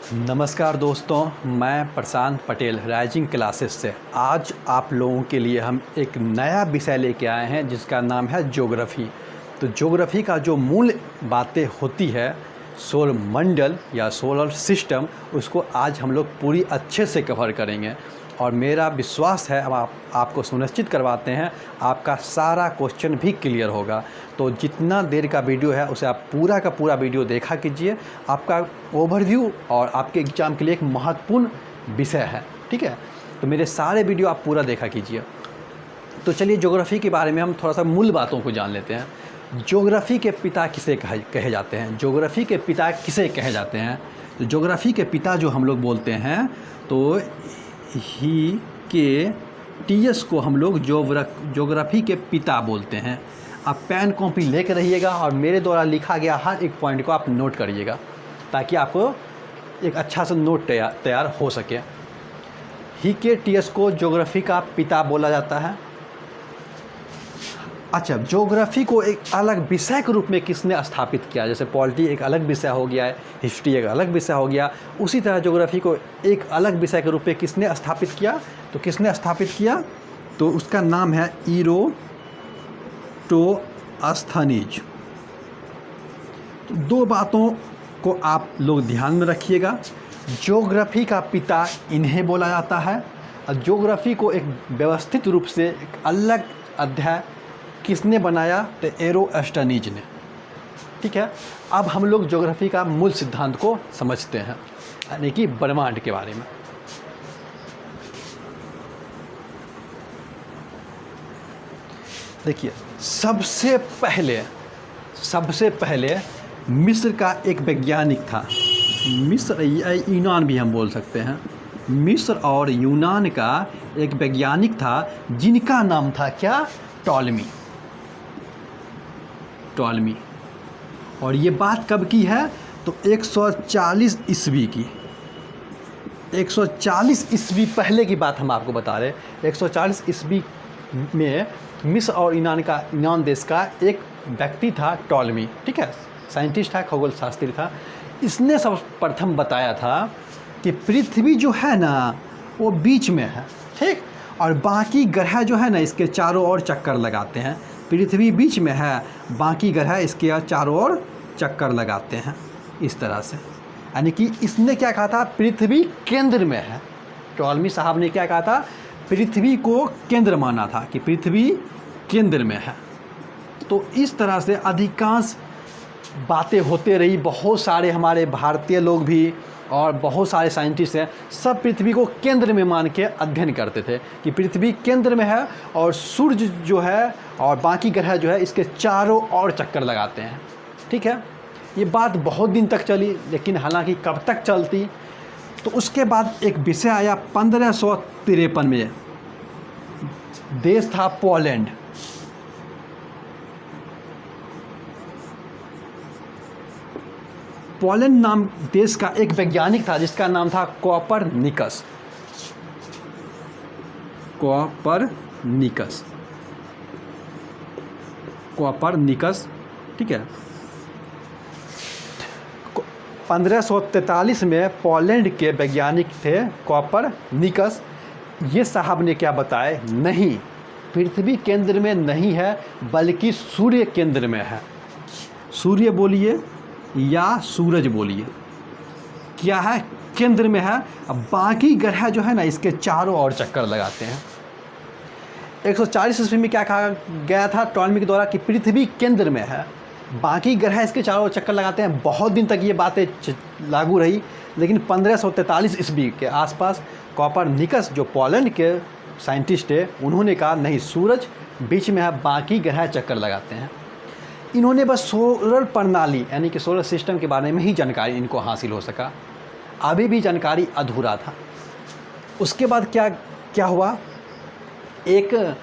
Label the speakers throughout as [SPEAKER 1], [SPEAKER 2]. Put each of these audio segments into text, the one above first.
[SPEAKER 1] नमस्कार दोस्तों, मैं प्रशांत पटेल राइजिंग क्लासेस से आज आप लोगों के लिए हम एक नया विषय लेके आए हैं जिसका नाम है ज्योग्राफी। तो ज्योग्राफी का जो मूल बातें होती है सौर मंडल या सोलर सिस्टम, उसको आज हम लोग पूरी अच्छे से कवर करेंगे और मेरा विश्वास है अब आपको सुनिश्चित करवाते हैं आपका सारा क्वेश्चन भी क्लियर होगा। तो जितना देर का वीडियो है उसे आप पूरा का पूरा वीडियो देखा कीजिए। आपका ओवरव्यू और आपके एग्ज़ाम के लिए एक महत्वपूर्ण विषय है, ठीक है। तो मेरे सारे वीडियो आप पूरा देखा कीजिए। तो चलिए ज्योग्राफी के बारे में हम थोड़ा सा मूल बातों को जान लेते हैं। ज्योग्राफी के पिता किसे कहे जाते हैं? ज्योग्राफी के पिता किसे कहे जाते हैं? तो ज्योग्राफी के पिता जो हम लोग बोलते हैं तो ही के टीएस को हम लोग ज्योग्राफी के पिता बोलते हैं। आप पेन कॉपी लेकर रहिएगा और मेरे द्वारा लिखा गया हर एक पॉइंट को आप नोट करिएगा ताकि आपको एक अच्छा सा नोट तैयार हो सके। ही के टीएस को ज्योग्राफी का पिता बोला जाता है। अच्छा, ज्योग्राफी को एक अलग विषय के रूप में किसने स्थापित किया? जैसे पॉलिटी एक अलग विषय हो गया है, हिस्ट्री एक अलग विषय हो गया, उसी तरह ज्योग्राफी को एक अलग विषय के रूप में किसने स्थापित किया? तो किसने स्थापित किया? तो उसका नाम है इरोटोस्थनीज। तो दो बातों को आप लोग ध्यान में रखिएगा। ज्योग्राफी का पिता इन्हें बोला जाता है और ज्योग्राफी को एक व्यवस्थित रूप से एक अलग अध्याय किसने बनाया? तो एरोस्टोनीज ने, ठीक है। अब हम लोग ज्योग्राफी का मूल सिद्धांत को समझते हैं, यानी कि ब्रह्मांड के बारे में। देखिए, सबसे पहले मिस्र का एक वैज्ञानिक था। मिस्र या यूनान भी हम बोल सकते हैं। मिस्र और यूनान का एक वैज्ञानिक था जिनका नाम था क्या? टॉलमी। और ये बात कब की है? तो 140 ईस्वी की। 140 ईस्वी पहले की बात हम आपको बता रहे हैं। 140 ईस्वी में मिस्र और यूनान देश का एक व्यक्ति था टॉलमी, ठीक है। साइंटिस्ट था, खगोल शास्त्री था। इसने सर्वप्रथम बताया था कि पृथ्वी जो है ना वो बीच में है, ठीक, और बाकी ग्रह जो है ना इसके चारों ओर चक्कर लगाते हैं। पृथ्वी बीच में है, बाकी ग्रह इसके चारों ओर चक्कर लगाते हैं, इस तरह से। यानी कि इसने क्या कहा था? पृथ्वी केंद्र में है। टॉलमी साहब ने क्या कहा था? पृथ्वी को केंद्र माना था कि पृथ्वी केंद्र में है। तो इस तरह से अधिकांश बातें होते रही। बहुत सारे हमारे भारतीय लोग भी और बहुत सारे साइंटिस्ट हैं, सब पृथ्वी को केंद्र में मान के अध्ययन करते थे कि पृथ्वी केंद्र में है और सूर्य जो है और बाकी ग्रह जो है इसके चारों ओर चक्कर लगाते हैं, ठीक है। ये बात बहुत दिन तक चली, लेकिन हालांकि कब तक चलती? तो उसके बाद एक विषय आया 1553 में। देश था पोलैंड। पोलैंड नाम देश का एक वैज्ञानिक था जिसका नाम था कोपरनिकस, ठीक है। 1543 में पोलैंड के वैज्ञानिक थे कोपरनिकस। ये साहब ने क्या बताया? नहीं, पृथ्वी केंद्र में नहीं है बल्कि सूर्य केंद्र में है। सूर्य बोलिए या सूरज बोलिए, क्या है? केंद्र में है। अब बाकी ग्रह जो है ना इसके चारों ओर चक्कर लगाते हैं। 140 ईस्वी में क्या कहा गया था टॉलमी के द्वारा कि पृथ्वी केंद्र में है, बाकी ग्रह इसके चारों ओर चक्कर लगाते हैं। बहुत दिन तक ये बातें लागू रही, लेकिन 1543 ईस्वी के आसपास कोपरनिकस जो पोलैंड के साइंटिस्ट है उन्होंने कहा नहीं, सूरज बीच में है, बाकी ग्रह चक्कर लगाते हैं। इन्होंने बस सोलर प्रणाली यानी कि सोलर सिस्टम के बारे में ही जानकारी इनको हासिल हो सका, अभी भी जानकारी अधूरा था। उसके बाद क्या हुआ? एक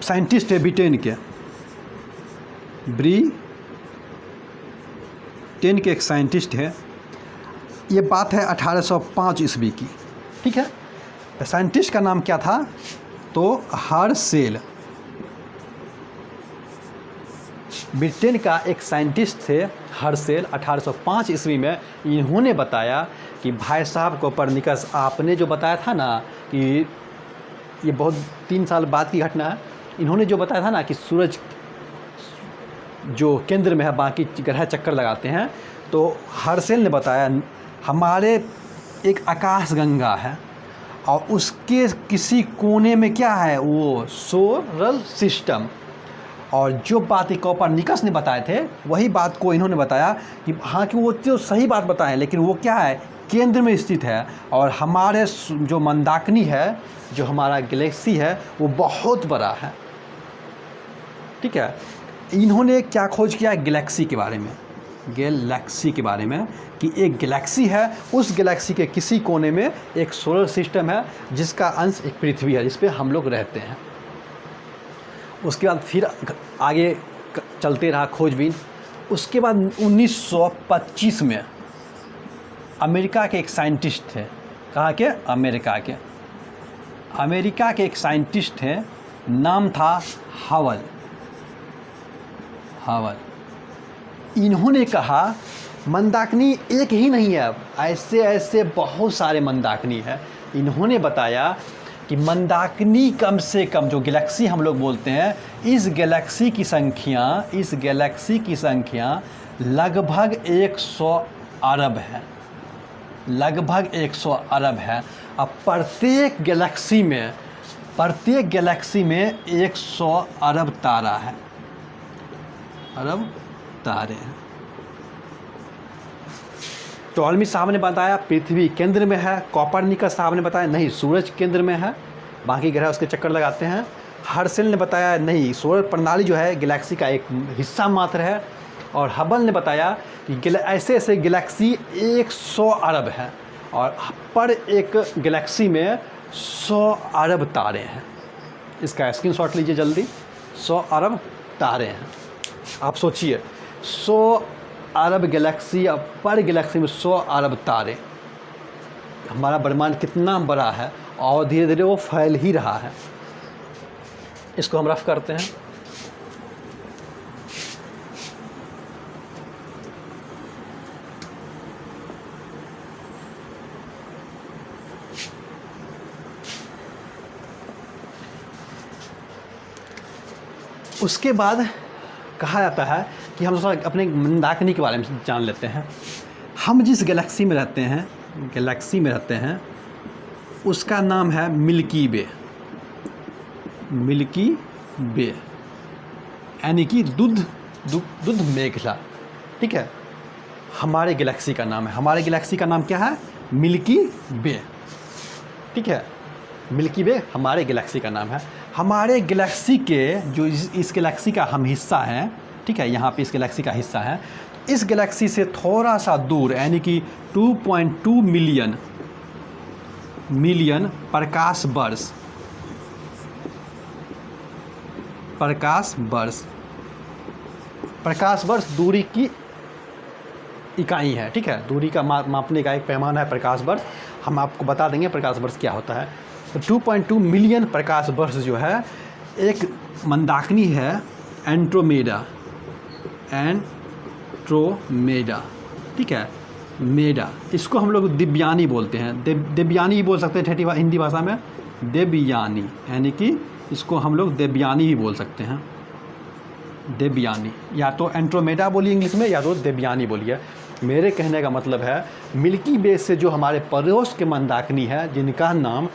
[SPEAKER 1] साइंटिस्ट है ब्रिटेन के एक साइंटिस्ट है। ये बात है 1805 ईस्वी की, ठीक है। साइंटिस्ट का नाम क्या था? तो हर्शेल। ब्रिटेन का एक साइंटिस्ट थे हर्शेल, 1805 ईस्वी में। इन्होंने बताया कि भाई साहब कोपरनिकस, आपने जो बताया था ना कि ये बहुत 3 साल बाद की घटना है, इन्होंने जो बताया था ना कि सूरज जो केंद्र में है, बाकी ग्रह चक्कर लगाते हैं, तो हर्शेल ने बताया हमारे एक आकाशगंगा है और उसके किसी कोने में क्या है, वो सोलर सिस्टम। और जो बात कोपरनिकस ने बताए थे वही बात को इन्होंने बताया कि हाँ, कि वो तो सही बात बताएं, लेकिन वो क्या है, केंद्र में स्थित है। और हमारे जो मंदाकिनी है, जो हमारा गैलेक्सी है, वो बहुत बड़ा है। ठीक है, इन्होंने क्या खोज किया, गैलेक्सी के बारे में, गैलेक्सी के बारे में कि एक गैलेक्सी है, उस गैलेक्सी के किसी कोने में एक सोलर सिस्टम है जिसका अंश एक पृथ्वी है, जिस पे हम लोग रहते हैं। उसके बाद फिर आगे चलते रहा खोजबीन। उसके बाद 1925 में अमेरिका के एक साइंटिस्ट थे, कहाँ के, अमेरिका के एक साइंटिस्ट थे, नाम था हबल। इन्होंने कहा मंदाकिनी एक ही नहीं है, ऐसे ऐसे बहुत सारे मंदाकिनी है। इन्होंने बताया कि मंदाकिनी कम से कम, जो गैलेक्सी हम लोग बोलते हैं, इस गैलेक्सी की संख्या लगभग 100 अरब है, लगभग 100 अरब है। अब प्रत्येक गैलेक्सी में 100 अरब तारा है, अरब तारे हैं। टॉलमी साहब ने बताया पृथ्वी केंद्र में है, कोपरनिकस साहब ने बताया नहीं, सूरज केंद्र में है, बाकी ग्रह उसके चक्कर लगाते हैं। हर्शेल ने बताया नहीं, सौर प्रणाली जो है गैलेक्सी का एक हिस्सा मात्र है। और हबल ने बताया कि ऐसे ऐसे गैलेक्सी 100 अरब है और पर एक गैलेक्सी में 100 अरब तारे हैं। इसका स्क्रीनशॉट लीजिए जल्दी, 100 अरब तारे हैं। आप सोचिए 100 अरब गैलेक्सी, पर गैलेक्सी में 100 अरब तारे। हमारा ब्रह्मांड कितना बड़ा है और धीरे धीरे वो फैल ही रहा है। इसको हम रफ करते हैं। उसके बाद कहा जाता है कि हम थोड़ा अपने मंदाकिनी के बारे में जान लेते हैं। हम जिस गैलेक्सी में रहते हैं उसका नाम है मिल्की वे, यानी कि दूध मेघला। ठीक है, हमारे गैलेक्सी का नाम है, हमारे गैलेक्सी का नाम क्या है, मिल्की वे। ठीक है, मिल्की वे हमारे गैलेक्सी का नाम है। हमारे गैलेक्सी के जो इस गैलेक्सी का हम हिस्सा हैं, ठीक है, यहाँ पे इस गैलेक्सी का हिस्सा है, तो इस गैलेक्सी से थोड़ा सा दूर, यानी कि 2.2 मिलियन प्रकाश वर्ष दूरी की इकाई है। ठीक है, दूरी का मापने का एक पैमाना है प्रकाश वर्ष। हम आपको बता देंगे प्रकाश वर्ष क्या होता है। तो 2.2 मिलियन प्रकाश वर्ष जो है, एक मंदाकिनी है एंड्रोमेडा। ठीक है, मेडा, इसको हम लोग दिव्यानी बोलते हैं, देवयानी भी बोल सकते हैं ठेठी हिंदी भाषा में, देवयानी, यानी कि इसको हम लोग देवयानी भी बोल सकते हैं, देवयानी। या तो एंड्रोमेडा बोलिए इंग्लिश में, या तो देवयानी बोलिए। मेरे कहने का मतलब है मिल्की वे से जो हमारे पड़ोस के मंदाकिनी है, जिनका नाम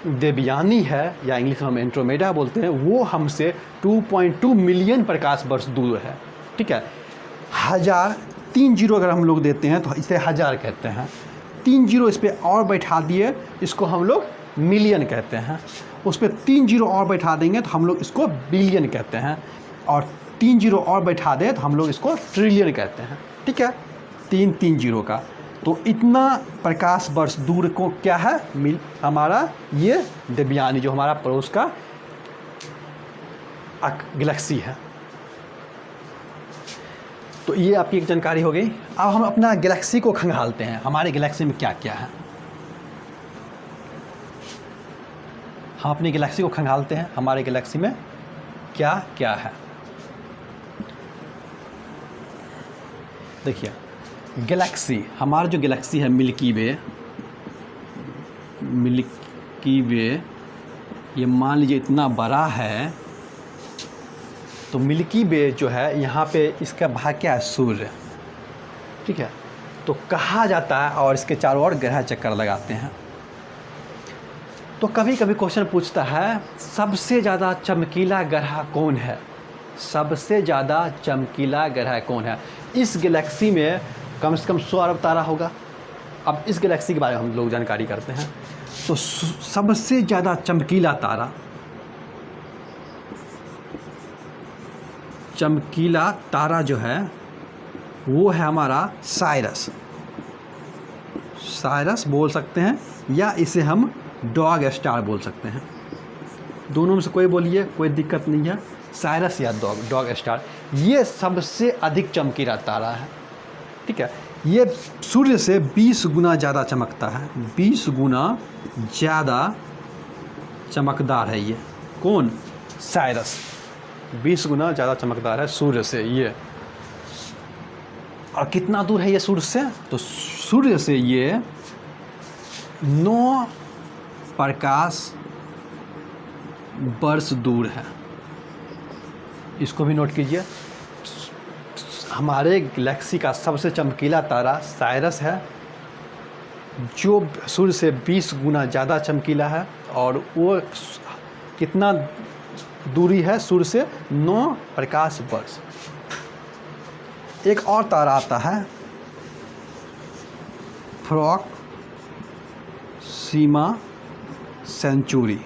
[SPEAKER 1] देवयानी है या इंग्लिश में हम एंड्रोमेडा बोलते हैं, वो हमसे 2.2 मिलियन प्रकाश वर्ष दूर है। ठीक है, 3 जीरो अगर हम लोग देते हैं तो इसे 1000 कहते हैं। 3 जीरो इस पर और बैठा दिए, इसको हम लोग मिलियन कहते हैं। उस पर 3 जीरो और बैठा देंगे तो हम लोग इसको बिलियन कहते हैं, और 3 जीरो और बैठा दें तो हम लोग इसको ट्रिलियन कहते हैं। ठीक है, 3 जीरो का, तो इतना प्रकाश वर्ष दूर को क्या है, हमारा ये देवयानी, जो हमारा पड़ोस का गैलेक्सी है। तो ये आपकी एक जानकारी हो गई। अब हम अपना गैलेक्सी को खंगालते हैं, हमारे गैलेक्सी में क्या क्या है। हम अपनी गैलेक्सी को खंगालते हैं, हमारे गैलेक्सी में क्या क्या है। देखिए गैलेक्सी, हमारा जो गैलेक्सी है मिल्की वे, ये मान लीजिए इतना बड़ा है। तो मिल्की वे जो है यहाँ पे इसका भाग क्या है, सूर्य, ठीक है। तो कहा जाता है, और इसके चारों ओर ग्रह चक्कर लगाते हैं। तो कभी कभी क्वेश्चन पूछता है सबसे ज़्यादा चमकीला ग्रह कौन है, सबसे ज़्यादा चमकीला ग्रह कौन है। इस गैलेक्सी में कम से कम 100 अरब तारा होगा। अब इस गैलेक्सी के बारे में हम लोग जानकारी करते हैं। तो सबसे ज़्यादा चमकीला तारा जो है वो है हमारा साइरस बोल सकते हैं, या इसे हम डॉग स्टार बोल सकते हैं। दोनों में से कोई बोलिए, कोई दिक्कत नहीं है। साइरस या डॉग स्टार, ये सबसे अधिक चमकीला तारा है, ठीक है। ये सूर्य से 20 गुना ज़्यादा चमकता है, 20 गुना ज़्यादा चमकदार है ये। कौन? साइरस 20 गुना ज़्यादा चमकदार है सूर्य से ये। और कितना दूर है ये सूर्य से? तो सूर्य से ये 9 प्रकाश वर्ष दूर है। इसको भी नोट कीजिए। हमारे गैलेक्सी का सबसे चमकीला तारा साइरस है, जो सूर्य से 20 गुना ज़्यादा चमकीला है। और वो कितना दूरी है सूर्य से? 9 प्रकाश वर्ष। एक और तारा आता है प्रोक्सिमा सेंचुरी।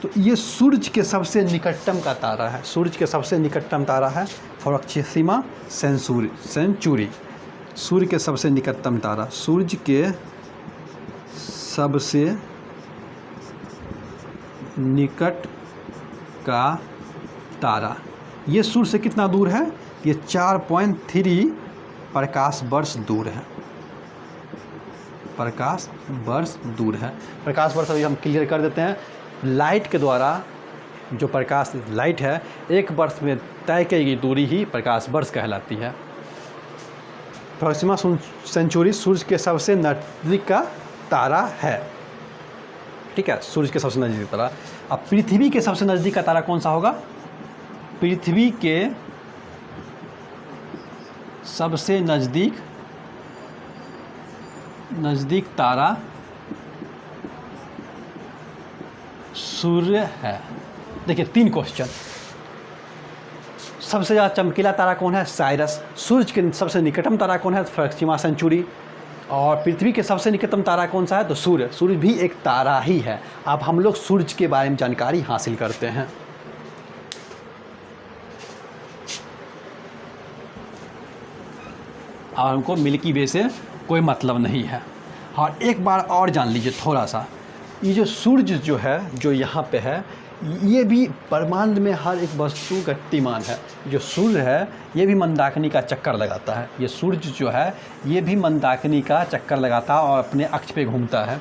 [SPEAKER 1] तो ये सूरज के सबसे निकटतम का तारा है, सूरज के सबसे निकटतम तारा है प्रोक्सिमा सेंचुरी। सूर्य के सबसे निकटतम तारा, सूरज के सबसे निकट का तारा, ये सूर्य से कितना दूर है? ये 4.3 प्रकाश वर्ष दूर है, प्रकाश वर्ष दूर है। प्रकाश वर्ष अभी हम क्लियर कर देते हैं। लाइट के द्वारा जो प्रकाश लाइट है, एक वर्ष में तय की गई दूरी ही प्रकाश वर्ष कहलाती है। प्रोक्सिमा सेंचुरी सूर्य के सबसे नज़दीक का तारा है, ठीक है, सूर्य के सबसे नज़दीक तारा। अब पृथ्वी के सबसे नज़दीक का तारा कौन सा होगा? पृथ्वी के सबसे नज़दीक तारा सूर्य है। देखिए 3 क्वेश्चन। सबसे ज़्यादा चमकीला तारा कौन है? साइरस। सूर्य के सबसे निकटतम तारा कौन है? Proxima Centauri. और पृथ्वी के सबसे निकटतम तारा कौन सा है? तो सूर्य। सूर्य भी एक तारा ही है। अब हम लोग सूर्य के बारे में जानकारी हासिल करते हैं। और हमको मिल्की वे से कोई मतलब नहीं है। और एक बार और जान लीजिए थोड़ा सा, ये जो सूर्य जो है, जो यहाँ पे है, ये भी ब्रह्मांड में हर एक वस्तु गतिमान है। जो सूर्य है ये भी मंदाकिनी का चक्कर लगाता है। ये सूर्य जो है ये भी मंदाकिनी का चक्कर लगाता है और अपने अक्ष पे घूमता है।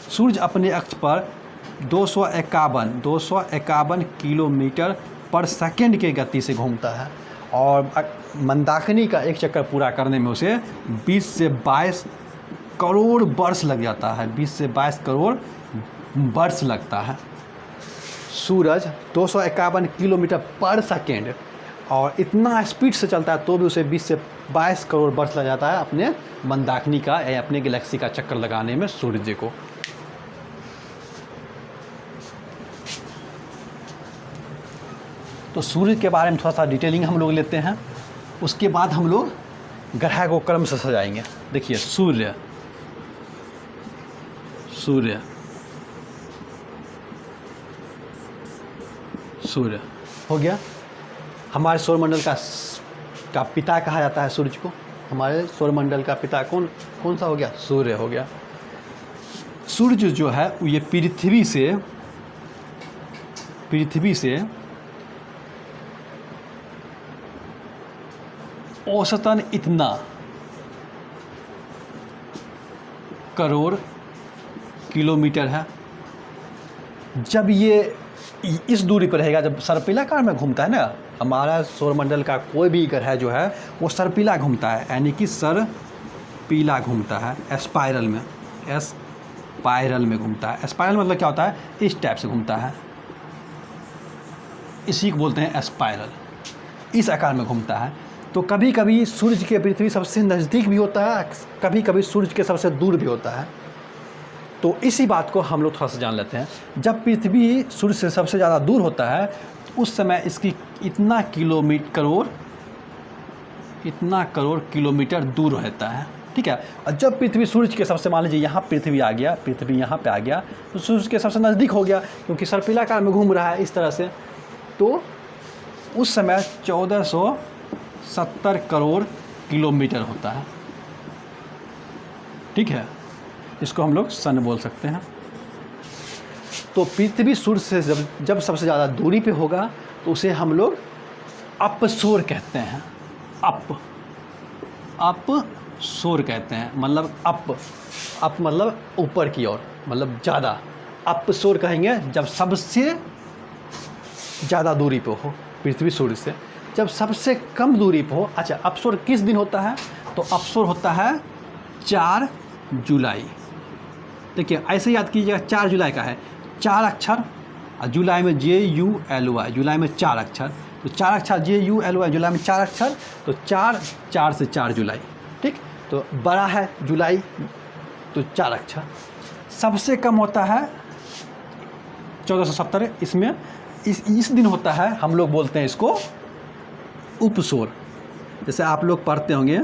[SPEAKER 1] सूर्य अपने अक्ष पर 251 किलोमीटर पर सेकंड के गति से घूमता है। और मंदाकिनी का एक चक्कर पूरा करने में उसे 20 से 22 करोड़ वर्ष लग जाता है। 20 से 22 करोड़ वर्ष लगता है। सूरज 251 किलोमीटर पर सेकेंड और इतना स्पीड से चलता है, तो भी उसे 20 से 22 करोड़ वर्ष लग जाता है अपने मंदाकिनी का या अपने गैलेक्सी का चक्कर लगाने में सूर्य को। तो सूर्य के बारे में थोड़ा सा डिटेलिंग हम लोग लेते हैं, उसके बाद हम लोग ग्रह को क्रम से सजाएंगे। देखिए सूर्य हो गया। हमारे सौरमंडल का पिता कहा जाता है सूर्य को। हमारे सौरमंडल का पिता कौन सा हो गया? सूर्य हो गया। सूर्य जो है ये पृथ्वी से औसतन इतना करोड़ किलोमीटर है। जब ये इस दूरी पर रहेगा, जब सर्पिलाकार में घूमता है ना हमारा सौरमंडल का कोई भी ग्रह जो है वो सर्पिला घूमता है, यानी कि सर्पिला घूमता है, स्पाइरल में, स्पाइरल में घूमता है। स्पाइरल मतलब क्या होता है, इस टाइप से घूमता है, इसी को बोलते हैं स्पाइरल, इस आकार में घूमता है। तो कभी कभी सूर्य के पृथ्वी सबसे नज़दीक भी होता है, कभी कभी सूर्य के सबसे दूर भी होता है। तो इसी बात को हम लोग थोड़ा सा जान लेते हैं। जब पृथ्वी सूर्य से सबसे ज़्यादा दूर होता है उस समय इसकी इतना करोड़ किलोमीटर दूर रहता है, ठीक है। और जब पृथ्वी सूर्य के सबसे, मान लीजिए यहाँ पृथ्वी आ गया, पृथ्वी यहाँ पे आ गया, तो सूर्य के सबसे नज़दीक हो गया क्योंकि सर्पिलाकार में घूम रहा है इस तरह से। तो उस समय 1470 करोड़ किलोमीटर होता है, ठीक है। इसको हम लोग सन बोल सकते हैं। तो पृथ्वी सूर्य से जब सबसे ज़्यादा दूरी पे होगा तो उसे हम लोग अपसौर कहते हैं। अपसौर कहते हैं, मतलब अप मतलब ऊपर की ओर, मतलब ज़्यादा। अपसौर कहेंगे जब सबसे ज़्यादा दूरी पे हो पृथ्वी सूर्य से। जब सबसे कम दूरी पे हो, अच्छा अपसौर किस दिन होता है, तो अपसौर होता है 4 जुलाई। देखिए ऐसे याद कीजिएगा, 4 जुलाई का है, 4 अक्षर, जुलाई में JULY, जुलाई में 4 अक्षर, तो 4 अक्षर JULY, जुलाई में 4 अक्षर, तो 4 से 4 जुलाई, ठीक। तो बड़ा है जुलाई, तो 4 अक्षर। सबसे कम होता है 1470, इसमें इस दिन होता है, हम लोग बोलते हैं इसको उपसौर। जैसे आप लोग पढ़ते होंगे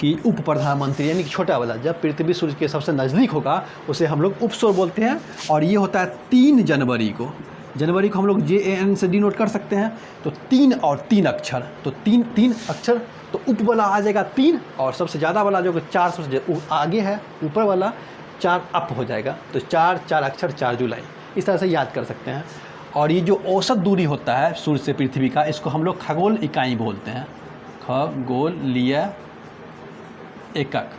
[SPEAKER 1] कि उप प्रधानमंत्री, यानी कि छोटा वाला, जब पृथ्वी सूर्य के सबसे नज़दीक होगा उसे हम लोग उपसौर बोलते हैं। और ये होता है 3 जनवरी को। जनवरी को हम लोग JAN से डिनोट कर सकते हैं। तो 3 और 3 अक्षर, तो 3 अक्षर, तो उप वाला आ जाएगा 3, और सबसे ज़्यादा वाला जो 4 सबसे आगे है ऊपर वाला 4 अप हो जाएगा। तो 4 अक्षर 4 जुलाई, इस तरह से याद कर सकते हैं। और ये जो औसत दूरी होता है सूर्य से पृथ्वी का, इसको हम लोग खगोल इकाई बोलते हैं, खगोलीय एकक,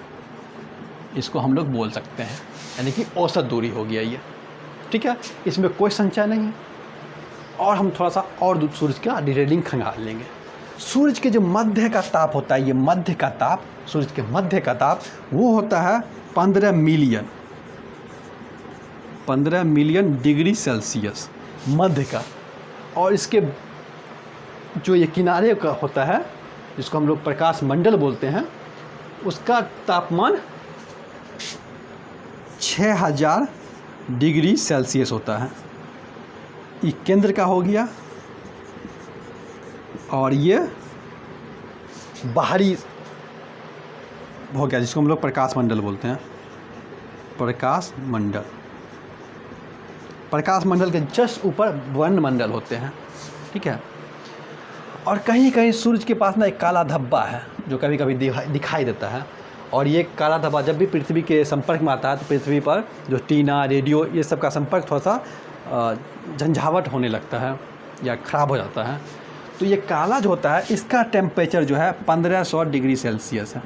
[SPEAKER 1] इसको हम लोग बोल सकते हैं, यानी कि औसत दूरी हो गया ये, ठीक है। इसमें कोई संचय नहीं है। और हम थोड़ा सा और सूर्य का डिटेलिंग खंगाल लेंगे। सूर्य के जो मध्य का ताप होता है, ये मध्य का ताप, सूर्य के मध्य का ताप वो होता है 15 मिलियन डिग्री सेल्सियस मध्य का। और इसके जो ये किनारे का होता है, जिसको हम लोग प्रकाश मंडल बोलते हैं, उसका तापमान 6000 डिग्री सेल्सियस होता है। ये केंद्र का हो गया, और ये बाहरी हो गया, जिसको हम लोग प्रकाश मंडल बोलते हैं, प्रकाश मंडल के जस्ट ऊपर वर्णमंडल होते हैं, ठीक है। और कहीं कहीं सूर्य के पास ना एक काला धब्बा है जो कभी कभी दिखाई देता है। और ये काला धब्बा जब भी पृथ्वी के संपर्क में आता है तो पृथ्वी पर जो टीना, रेडियो, ये सब का संपर्क थोड़ा सा झंझावट होने लगता है या ख़राब हो जाता है। तो ये काला जो होता है, इसका टेम्परेचर जो है 1500 डिग्री सेल्सियस है,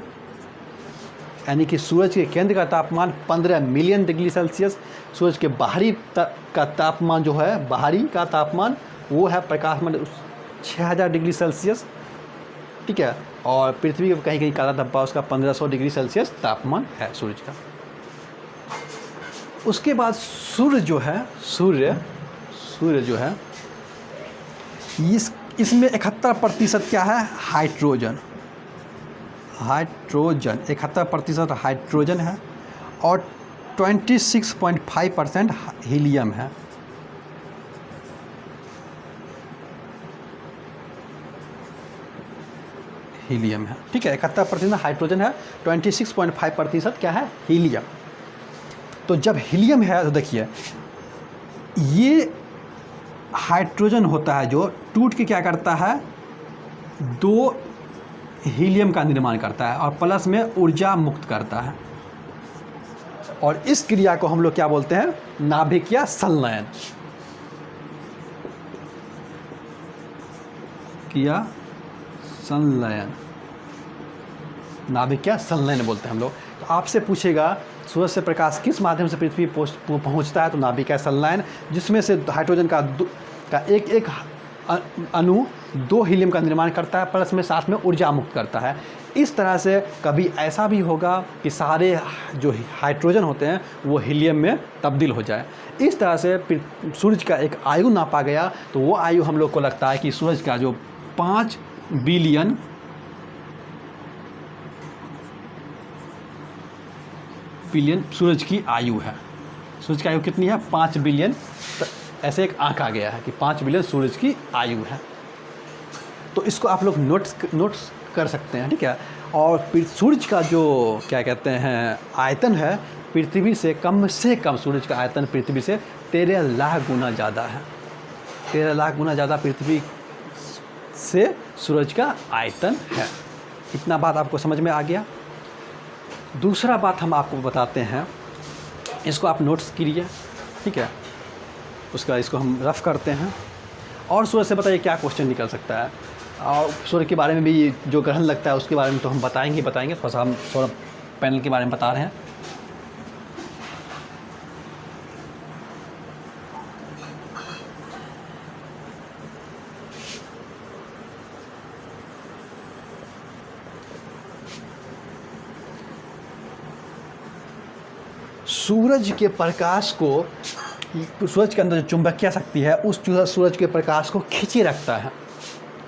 [SPEAKER 1] यानी कि सूरज के केंद्र का तापमान 15 मिलियन डिग्री सेल्सियस। सूरज के बाहरी का तापमान जो है, बाहरी का तापमान वो है प्रकाश मंडल 6000 डिग्री सेल्सियस, ठीक है। और पृथ्वी के कहीं कहीं काला धब्बा, उसका 1500 डिग्री सेल्सियस तापमान है सूरज का। उसके बाद सूर्य जो है इसमें 71% क्या है, हाइड्रोजन 71% हाइड्रोजन है, और 26.5% हीलियम है। ठीक है। 71% हाइड्रोजन है, 26.5% क्या है, हीलियम। तो जब हीलियम है तो देखिए ये हाइड्रोजन होता है जो टूट के क्या करता है, 2 हीलियम का निर्माण करता है और प्लस में ऊर्जा मुक्त करता है। और इस क्रिया को हम लोग क्या बोलते हैं, नाभिकीय संलयन। नाभिकीय संलयन बोलते हैं हम लोग। तो आपसे पूछेगा सूरज से प्रकाश किस माध्यम से पृथ्वी पहुंचता है, तो नाभिकीय संलयन, जिसमें से हाइड्रोजन का एक अणु 2 हीलियम का निर्माण करता है, प्लस में साथ में ऊर्जा मुक्त करता है। इस तरह से कभी ऐसा भी होगा कि सारे जो हाइड्रोजन होते हैं वो हीलियम में तब्दील हो जाए। इस तरह से सूरज का एक आयु नापा गया, तो वो आयु हम लोग को लगता है कि सूरज का जो 5 बिलियन सूरज की आयु है। सूरज की आयु कितनी है? 5 बिलियन। ऐसे एक आंक आ गया है कि 5 बिलियन सूरज की आयु है। तो इसको आप लोग नोट्स कर सकते हैं, ठीक है। और फिर सूरज का जो क्या कहते हैं आयतन है, पृथ्वी से कम सूरज का आयतन पृथ्वी से 13 लाख गुना ज़्यादा है। 13 लाख गुना ज़्यादा पृथ्वी से सूरज का आयतन है। इतना बात आपको समझ में आ गया। दूसरा बात हम आपको बताते हैं, इसको आप नोट्स कीजिए, ठीक है। इसको हम रफ करते हैं। और सूरज से बताइए क्या क्वेश्चन निकल सकता है। और सूर्य के बारे में भी जो ग्रहण लगता है उसके बारे में तो हम बताएंगे। थोड़ा सा हम सौर पैनल के बारे में बता रहे हैं। सूरज के प्रकाश को, सूरज के अंदर जो चुंबकीय शक्ति है उस सूरज के प्रकाश को खींचे रखता है,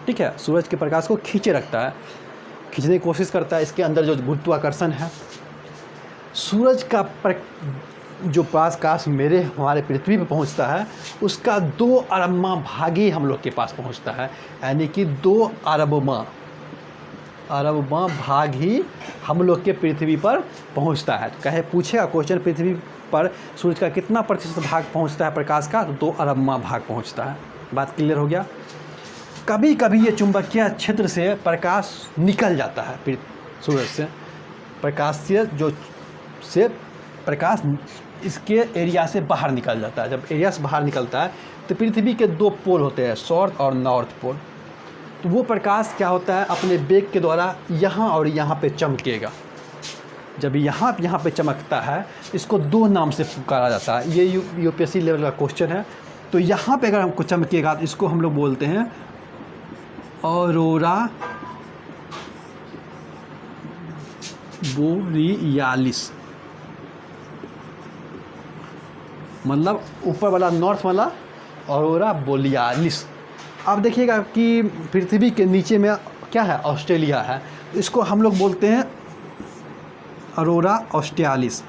[SPEAKER 1] ठीक है। सूरज के प्रकाश को खींचे रखता है, खींचने की कोशिश करता है। इसके अंदर जो गुरुत्वाकर्षण है, सूरज का जो प्रकाश हमारे पृथ्वी पे पहुंचता है उसका 2 अरबवां भाग ही हम लोग के पास पहुंचता है। यानी कि 2 अरबवां भाग ही हम लोग के पृथ्वी पर पहुंचता है। पूछेगा क्वेश्चन, पृथ्वी पर सूरज का कितना प्रतिशत भाग पहुंचता है प्रकाश का? तो 2 अरबवां भाग पहुंचता है। बात क्लियर हो गया। कभी कभी ये चुंबकीय क्षेत्र से प्रकाश निकल जाता है, फिर सूरज से प्रकाश इसके एरिया से बाहर निकल जाता है। जब एरिया से बाहर निकलता है तो पृथ्वी के 2 पोल होते हैं, साउथ और नॉर्थ पोल। तो वो प्रकाश क्या होता है, अपने वेग के द्वारा यहाँ और यहाँ पे चमकेगा। जब यहाँ पे चमकता है, इसको 2 नाम से पुकारा जाता है। ये यूपीएससी लेवल का क्वेश्चन है। तो यहाँ पे अगर हमको चमकेगा तो इसको हम लोग बोलते हैं ऑरोरा बोरियालिस। मतलब ऊपर वाला नॉर्थ वाला ऑरोरा बोरियालिस। अब देखिएगा कि पृथ्वी के नीचे में क्या है? ऑस्ट्रेलिया है। इसको हम लोग बोलते हैं ऑरोरा ऑस्ट्रेलिस।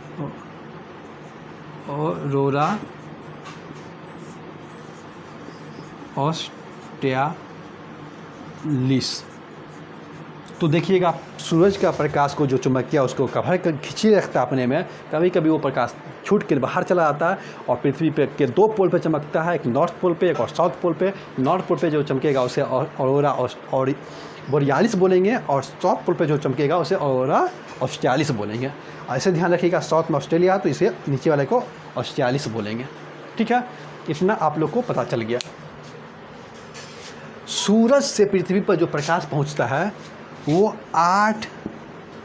[SPEAKER 1] Aurora australis. तो देखिएगा सूरज का प्रकाश को जो चुंबकीय उसको कवर कर खींचे रखता है अपने में। कभी कभी वो प्रकाश छूट के बाहर चला जाता है और पृथ्वी पे के 2 पोल पे चमकता है, एक नॉर्थ पोल पे, एक और साउथ पोल पे। नॉर्थ पोल पे जो चमकेगा उसे ऑरोरा बोरियालिस बोलेंगे, और साउथ पोल पे जो चमकेगा उसे ऑरोरा ऑस्ट्रेलिस बोलेंगे। ऐसे ध्यान रखिएगा, साउथ में ऑस्ट्रेलिया तो इसे नीचे वाले को ऑस्ट्रेलिस बोलेंगे, ठीक है। इतना आप लोग को पता चल गया। सूरज से पृथ्वी पर जो प्रकाश पहुंचता है वो 8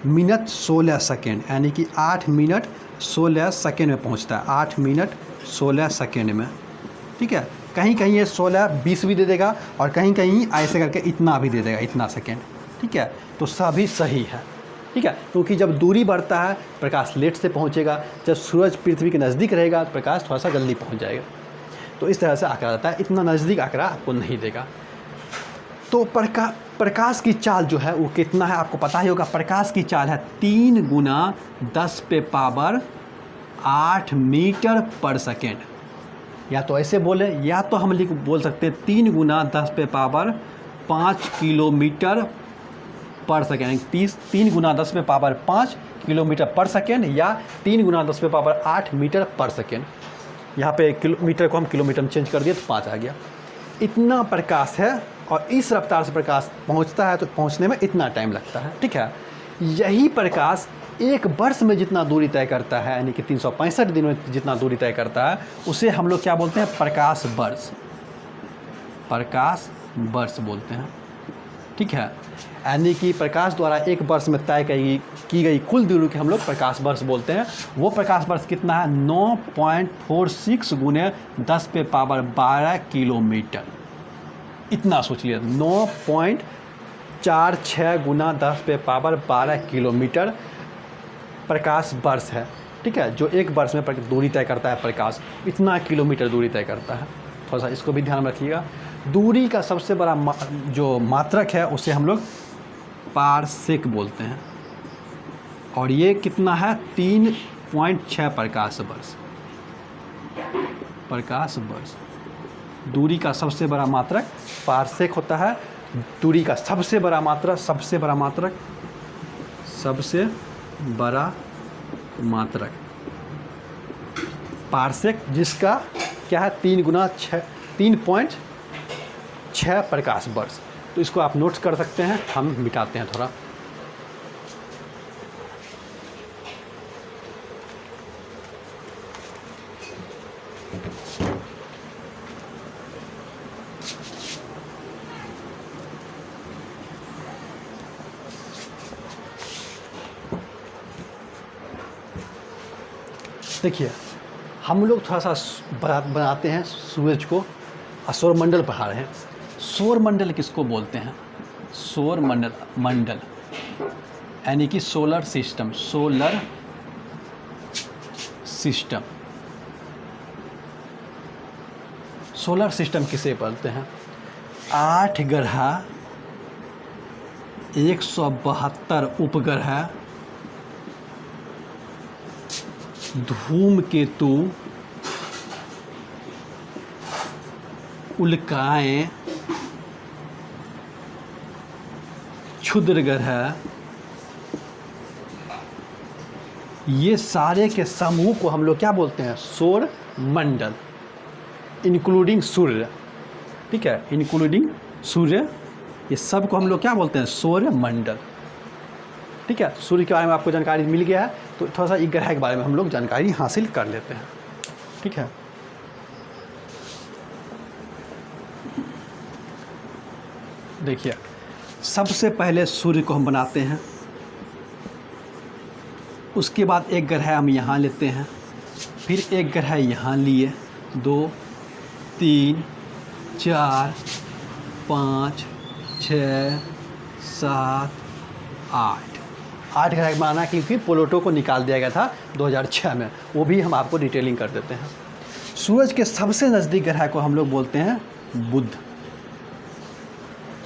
[SPEAKER 1] मिनट 16 सेकेंड, यानी कि 8 मिनट 16 सेकेंड में पहुंचता है। 8 मिनट 16 सेकेंड में, ठीक है। कहीं कहीं ये 16-20 भी दे देगा और कहीं कहीं ऐसे करके इतना भी दे देगा, इतना सेकेंड, ठीक है। तो सभी सही है, ठीक है। क्योंकि जब दूरी बढ़ता है प्रकाश लेट से पहुंचेगा, जब सूरज पृथ्वी के नज़दीक रहेगा तो प्रकाश थोड़ा सा जल्दी पहुंच जाएगा। तो इस तरह से आंकड़ा आता है। इतना नज़दीक आंकड़ा आपको नहीं देगा। तो प्रकाश की चाल जो है वो कितना है आपको पता ही होगा। प्रकाश की चाल है 3 गुना 10⁻8 मीटर पर सेकेंड। या तो ऐसे बोले, या तो हम बोल सकते हैं 3 गुना 10⁵ किलोमीटर पर सेकेंड। 3 गुना 10⁵ किलोमीटर पर सेकेंड, या 3 गुना 10⁸ मीटर पर सेकेंड। यहाँ पे किलोमीटर को हम किलोमीटर में चेंज कर दिए तो 5 आ गया। इतना प्रकाश है और इस रफ्तार से प्रकाश पहुंचता है तो पहुंचने में इतना टाइम लगता है, ठीक है। यही प्रकाश 1 वर्ष में जितना दूरी तय करता है, यानी कि 365 दिन में जितना दूरी तय करता है, उसे हम लोग क्या बोलते हैं? प्रकाश वर्ष। प्रकाश वर्ष बोलते हैं, ठीक है। यानी कि प्रकाश द्वारा 1 वर्ष में तय की गई कुल दूरी के हम लोग प्रकाश वर्ष बोलते हैं। वो प्रकाश वर्ष कितना है? 9.46 × 10⁻12 किलोमीटर। इतना सोच लिया, 9.46 गुना 10⁻12 किलोमीटर प्रकाश वर्ष है। ठीक है, जो एक वर्ष में दूरी तय करता है प्रकाश, इतना किलोमीटर दूरी तय करता है। थोड़ा सा इसको भी ध्यान रखिएगा। दूरी का सबसे बड़ा जो मात्रक है उसे हम लोग पारसेक बोलते हैं, और ये कितना है, 3.6 प्रकाश वर्ष। प्रकाश वर्ष दूरी का सबसे बड़ा मात्रक पारसेक होता है। दूरी का सबसे बड़ा मात्रक पारसेक, जिसका क्या है, 3.6 प्रकाश वर्ष। तो इसको आप नोट्स कर सकते हैं, हम मिटाते हैं थोड़ा। देखिए, हम लोग थोड़ा सा बनाते हैं सूरज को, सौरमंडल पढ़ा रहे हैं। सौरमंडल किसको बोलते हैं? मंडल यानी कि सोलर सिस्टम। सोलर सिस्टम किसे बोलते हैं? 8 ग्रह, 172 उपग्रह, धूमकेतु, उल्काएं, क्षुद्र ग्रह, ये सारे के समूह को हम लोग क्या बोलते हैं? सौर मंडल, इंक्लूडिंग सूर्य। ठीक है, इंक्लूडिंग सूर्य, ये सब को हम लोग क्या बोलते हैं? सौर मंडल। ठीक है, सूर्य के बारे में आपको जानकारी मिल गया है, तो थोड़ा सा एक ग्रह के बारे में हम लोग जानकारी हासिल कर लेते हैं। ठीक है, देखिए, सबसे पहले सूर्य को हम बनाते हैं, उसके बाद एक ग्रह हम यहाँ लेते हैं, फिर एक ग्रह यहाँ लिए, 2, 3, 4, 5, 6, 7, 8 ग्रह बनाना, क्योंकि प्लूटो को निकाल दिया गया था 2006 में, वो भी हम आपको डिटेलिंग कर देते हैं। सूरज के सबसे नज़दीक ग्रह को हम लोग बोलते हैं बुध।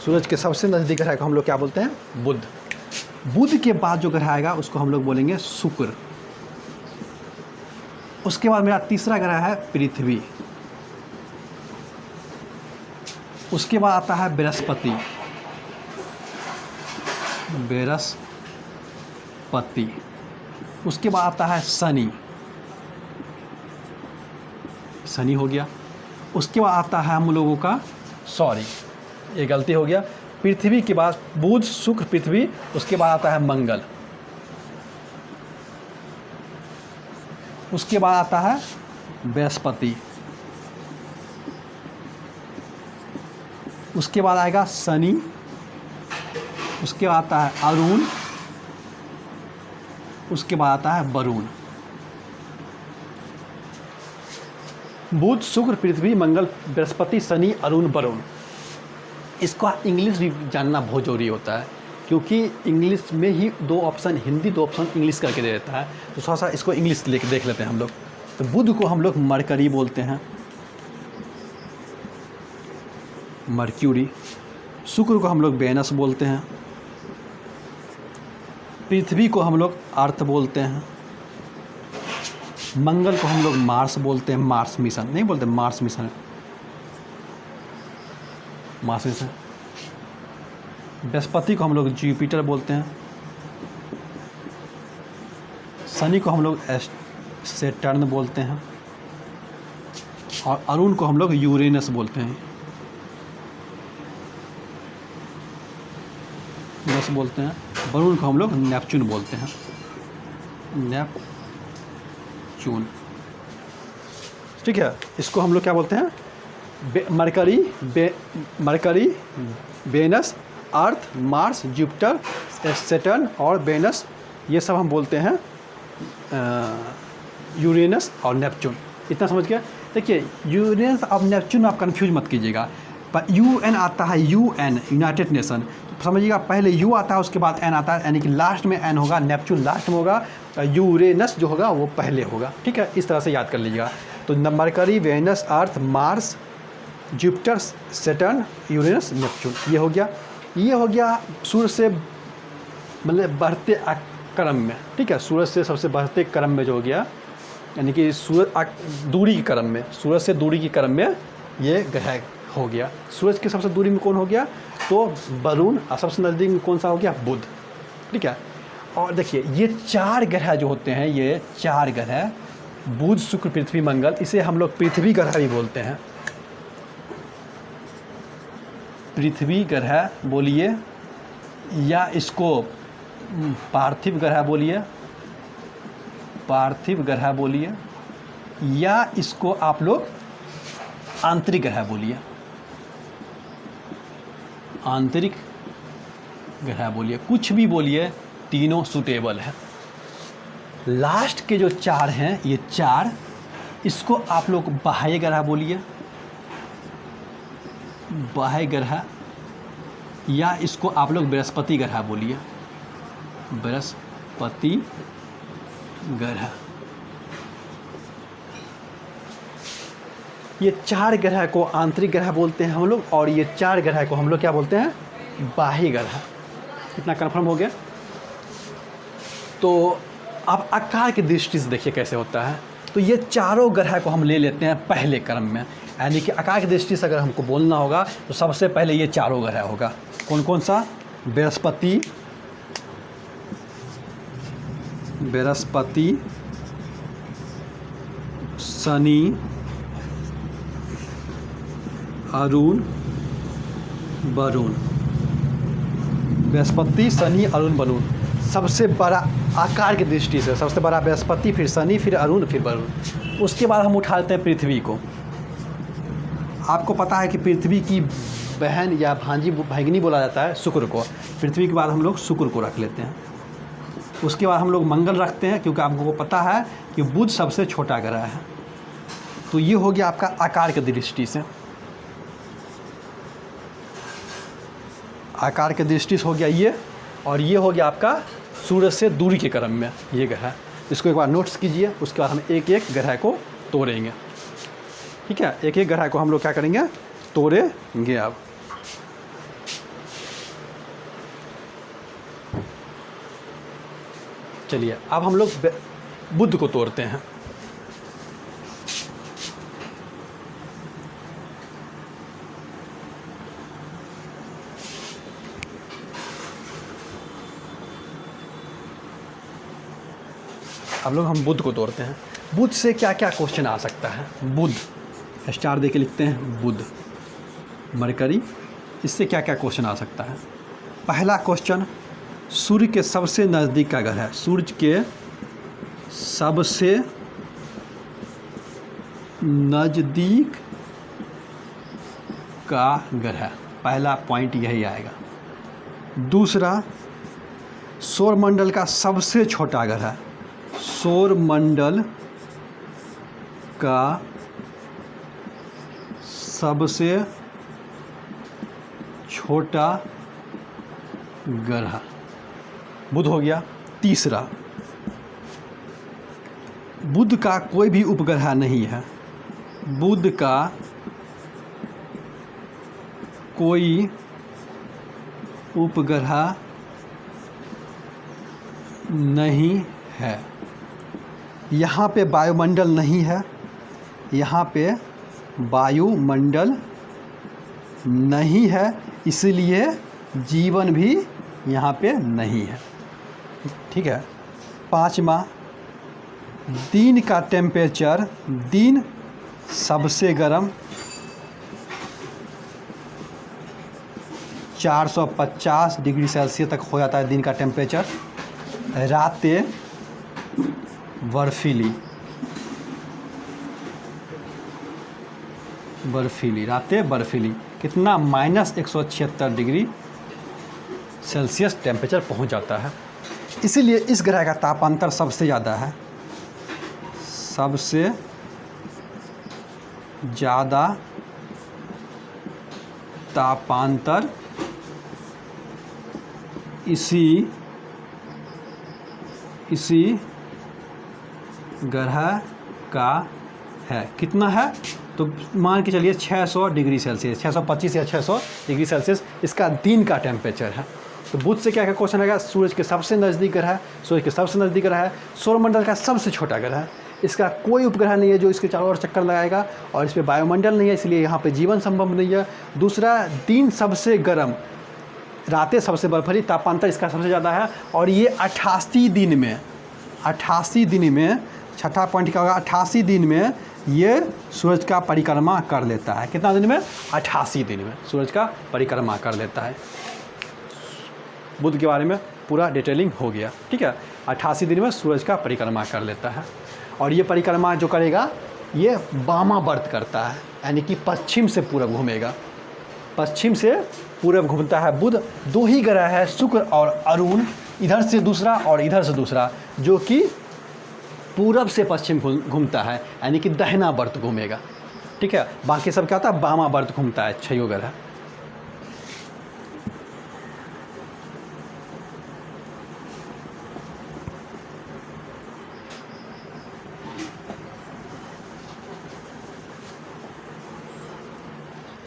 [SPEAKER 1] सूरज के सबसे नज़दीक ग्रह को हम लोग क्या बोलते हैं? बुध। बुध के बाद जो ग्रह आएगा उसको हम लोग बोलेंगे शुक्र। उसके बाद मेरा तीसरा ग्रह है पृथ्वी। उसके बाद आता है बृहस्पति। उसके बाद आता है शनि हो गया। उसके बाद आता है हम लोगों का, सॉरी ये गलती हो गया, पृथ्वी के बाद बुध, शुक्र, पृथ्वी, उसके बाद आता है मंगल। उसके बाद आता है बृहस्पति। उसके बाद आएगा शनि। उसके बाद आता है अरुण। उसके बाद आता है वरुण। बुध, शुक्र, पृथ्वी, मंगल, बृहस्पति, शनि, अरुण, वरुण। इसका इंग्लिश भी जानना बहुत जरूरी होता है, क्योंकि इंग्लिश में ही 2 ऑप्शन हिंदी, 2 ऑप्शन इंग्लिश करके दे देता है। तो थोड़ा सा इसको इंग्लिश देख लेते हैं हम लोग। तो बुध को हम लोग मरकरी बोलते हैं, मर्क्यूरी। शुक्र को हम लोग वेनस बोलते हैं। पृथ्वी को हम लोग अर्थ बोलते हैं। मंगल को हम लोग मार्स बोलते हैं, मार्स मिशन नहीं बोलते, मार्स मिशन। बृहस्पति को हम लोग जुपिटर बोलते हैं। शनि को हम लोग सैटर्न बोलते हैं, और अरुण को हम लोग यूरेनस बोलते हैं, वरुण को हम लोग नेपच्यून बोलते हैं, नेपच्यून। ठीक है, इसको हम लोग क्या बोलते हैं? Mercury, Venus, Earth, Mars, Jupiter, Saturn और वेनस, ये सब हम बोलते हैं यूरेनस और नेपच्यून। इतना समझ गया? देखिए, यूरेनस और नेपच्यून आप कंफ्यूज मत कीजिएगा। UN आता है, UN यूनाइटेड नेशन, समझिएगा पहले U आता है उसके बाद N आता है, यानी कि लास्ट में N होगा, नेपच्यून लास्ट में होगा, यूरेनस जो होगा वो पहले होगा। ठीक है, इस तरह से याद कर लीजिएगा। तो Mercury, Venus, Earth, Mars, Jupiter, Saturn, Uranus, Neptune, ये हो गया। ये हो गया सूर्य से मतलब बढ़ते क्रम में। ठीक है, सूरज से सबसे बढ़ते क्रम में जो हो गया, यानी कि सूरज दूरी के क्रम में, सूरज से दूरी के क्रम में ये ग्रह हो गया। सूरज की सबसे दूरी में कौन हो गया, तो वरुण, और सबसे नज़दीक में कौन सा हो गया, बुध। ठीक है, और देखिए ये 4 ग्रह जो होते हैं, ये 4 ग्रह बुध, शुक्र, पृथ्वी, मंगल, इसे हम लोग पृथ्वी ग्रह भी बोलते हैं। पृथ्वी ग्रह बोलिए, या इसको पार्थिव ग्रह बोलिए, पार्थिव ग्रह बोलिए, या इसको आप लोग आंतरिक ग्रह बोलिए, आंतरिक ग्रह बोलिए, कुछ भी बोलिए, तीनों सूटेबल है। लास्ट के जो 4 हैं, ये 4, इसको आप लोग बाह्य ग्रह बोलिए, बाह्य ग्रह, या इसको आप लोग बृहस्पति ग्रह बोलिए, बृहस्पति ग्रह। ये 4 ग्रह को आंतरिक ग्रह बोलते हैं हम लोग, और ये 4 ग्रह को हम लोग क्या बोलते हैं, बाह्य ग्रह। इतना कंफर्म हो गया। तो अब आकार की दृष्टि से देखिए कैसे होता है। तो ये चारों ग्रह को हम ले लेते हैं पहले क्रम में, यानी कि आकार की दृष्टि से अगर हमको बोलना होगा तो सबसे पहले ये चारों ग्रह होगा। कौन कौन सा, बृहस्पति, बृहस्पति, शनि, अरुण, वरुण। बृहस्पति, शनि, अरुण, वरुण। सबसे बड़ा आकार की दृष्टि से सबसे बड़ा बृहस्पति, फिर शनि, फिर अरुण, फिर वरुण। उसके बाद हम उठा लेते हैं पृथ्वी को। आपको पता है कि पृथ्वी की बहन या भांजी भागिनी बोला जाता है शुक्र को। पृथ्वी के बाद हम लोग शुक्र को रख लेते हैं। उसके बाद हम लोग मंगल रखते हैं, क्योंकि आपको पता है कि बुध सबसे छोटा ग्रह है। तो ये हो गया आपका आकार की दृष्टि से, आकार की दृष्टि से हो गया ये, और ये हो गया आपका सूरज से दूरी के क्रम में ये ग्रह। इसको एक बार नोट्स कीजिए, उसके बाद हम एक एक ग्रह को तोड़ेंगे। ठीक है, एक एक ग्रह को हम लोग क्या करेंगे, तोड़ेंगे। अब चलिए, अब हम लोग बुध को तोड़ते हैं। अब लोग हम बुध को तोड़ते हैं। बुध से क्या क्या क्वेश्चन आ सकता है। बुध स्टार दे के लिखते हैं, बुध, मरकरी, इससे क्या क्या क्वेश्चन आ सकता है। पहला क्वेश्चन, सूर्य के सबसे नज़दीक का ग्रह है, सूर्य के सबसे नज़दीक का ग्रह, पहला पॉइंट यही आएगा। दूसरा, सौरमंडल का सबसे छोटा ग्रह, सौरमंडल का सबसे छोटा ग्रह बुध हो गया। तीसरा, बुध का कोई भी उपग्रह नहीं है, बुध का कोई उपग्रह नहीं है। यहाँ पे वायुमंडल नहीं है, यहाँ पे वायुमंडल नहीं है, इसलिए जीवन भी यहाँ पे नहीं है। ठीक है। पाँचवा, दिन का टेम्परेचर, दिन सबसे गर्म 450 डिग्री सेल्सियस तक हो जाता है दिन का टेम्परेचर। रातें बर्फीली, रातें बर्फीली, कितना -176 डिग्री सेल्सियस टेम्परेचर पहुंच जाता है। इसीलिए इस ग्रह का तापांतर सबसे ज़्यादा है, सबसे ज़्यादा तापांतर इसी ग्रह का है। कितना है? तो मान के चलिए 600 डिग्री सेल्सियस, 625 या 600 डिग्री सेल्सियस इसका दिन का टेम्परेचर है। तो बुध से क्या क्या क्वेश्चन आएगा? सूरज के सबसे नज़दीक ग्रह है, सूरज के सबसे नज़दीक ग्रह है, सौरमंडल का सबसे छोटा ग्रह है, इसका कोई उपग्रह नहीं है जो इसके चारों ओर चक्कर लगाएगा, और इस पर वायुमंडल नहीं है, इसलिए यहाँ पे जीवन संभव नहीं है। दूसरा, दिन सबसे गर्म, रातें सबसे बर्फीली, तापांतर इसका सबसे ज़्यादा है, और ये 88 दिन में, छठा पॉइंट क्या होगा? 88 दिन में ये सूरज का परिक्रमा कर लेता है। कितना दिन में? 88 दिन में सूरज का परिक्रमा कर लेता है। बुध के बारे में पूरा डिटेलिंग हो गया, ठीक है। 88 दिन में सूरज का परिक्रमा कर लेता है, और ये परिक्रमा जो करेगा ये वामावर्त करता है, यानी कि पश्चिम से पूरब घूमेगा, पश्चिम से पूरब घूमता है बुध। दो ही ग्रह है, शुक्र और अरुण, इधर से दूसरा और इधर से दूसरा, जो कि पूरब से पश्चिम घूमता है, यानी कि दहिना वर्त घूमेगा, ठीक है। बाकी सब क्या होता है? वामावर्त घूमता है, छह ग्रह।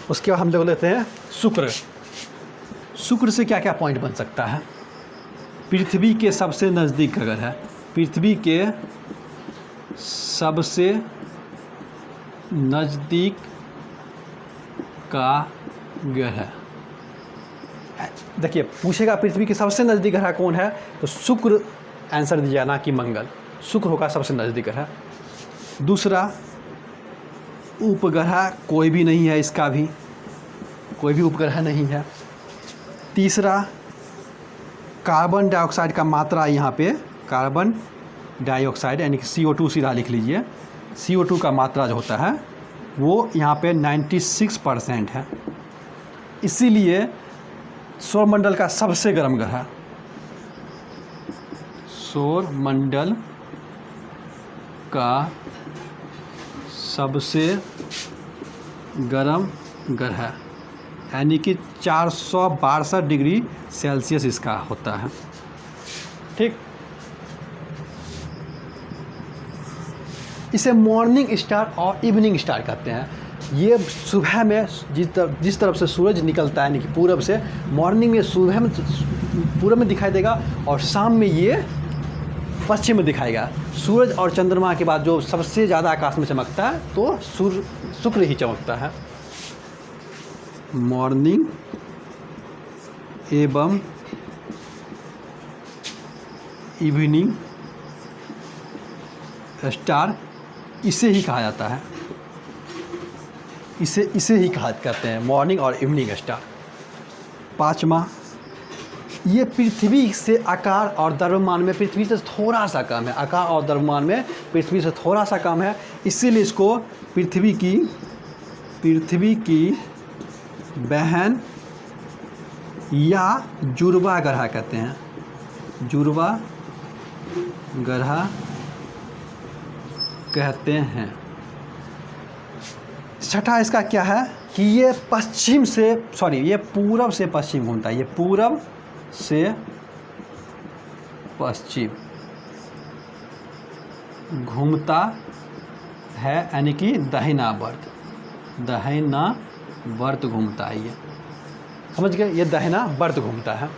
[SPEAKER 1] उसके बाद हम लोग लेते हैं शुक्र। शुक्र से क्या क्या पॉइंट बन सकता है? पृथ्वी के सबसे नज़दीक का ग्रह है, पृथ्वी के सबसे नज़दीक का ग्रह। देखिए पूछेगा पृथ्वी के सबसे नज़दीक ग्रह कौन है, तो शुक्र आंसर दिया, ना कि मंगल। शुक्र होगा सबसे नज़दीक ग्रह। दूसरा, उपग्रह कोई भी नहीं है, इसका भी कोई भी उपग्रह नहीं है। तीसरा, कार्बन डाइऑक्साइड का मात्रा यहाँ पे, कार्बन डाइऑक्साइड यानी कि CO2 सीधा लिख लीजिए, CO2 का मात्रा जो होता है वो यहाँ पे 96% है, इसीलिए सौरमंडल का सबसे गर्म ग्रह, सौरमंडल का सबसे गर्म ग्रह, यानी कि 462 डिग्री सेल्सियस इसका होता है, ठीक। इसे मॉर्निंग स्टार और इवनिंग स्टार कहते हैं। ये सुबह में जिस तरफ से सूरज निकलता है, यानी कि पूरब से, मॉर्निंग में सुबह में पूरब में दिखाई देगा, और शाम में ये पश्चिम में दिखाएगा। सूरज और चंद्रमा के बाद जो सबसे ज़्यादा आकाश में चमकता है तो शुक्र ही चमकता है। मॉर्निंग एवं इवनिंग स्टार इसे ही कहा जाता है, इसे ही कहा करते हैं मॉर्निंग और इवनिंग स्टार। पाँचवा, ये पृथ्वी से आकार और द्रव्यमान में पृथ्वी से थोड़ा सा कम है, आकार और द्रव्यमान में पृथ्वी से थोड़ा सा कम है, इसीलिए इसको पृथ्वी की बहन या जुड़वा ग्रह कहते हैं, जुड़वा ग्रह कहते हैं। छठा इसका क्या है कि ये ये पूरब से पश्चिम घूमता है, ये पूरब से पश्चिम घूमता है, यानी कि दहिना वर्त घूमता है। ये समझ गए, ये दहिना वर्त घूमता है।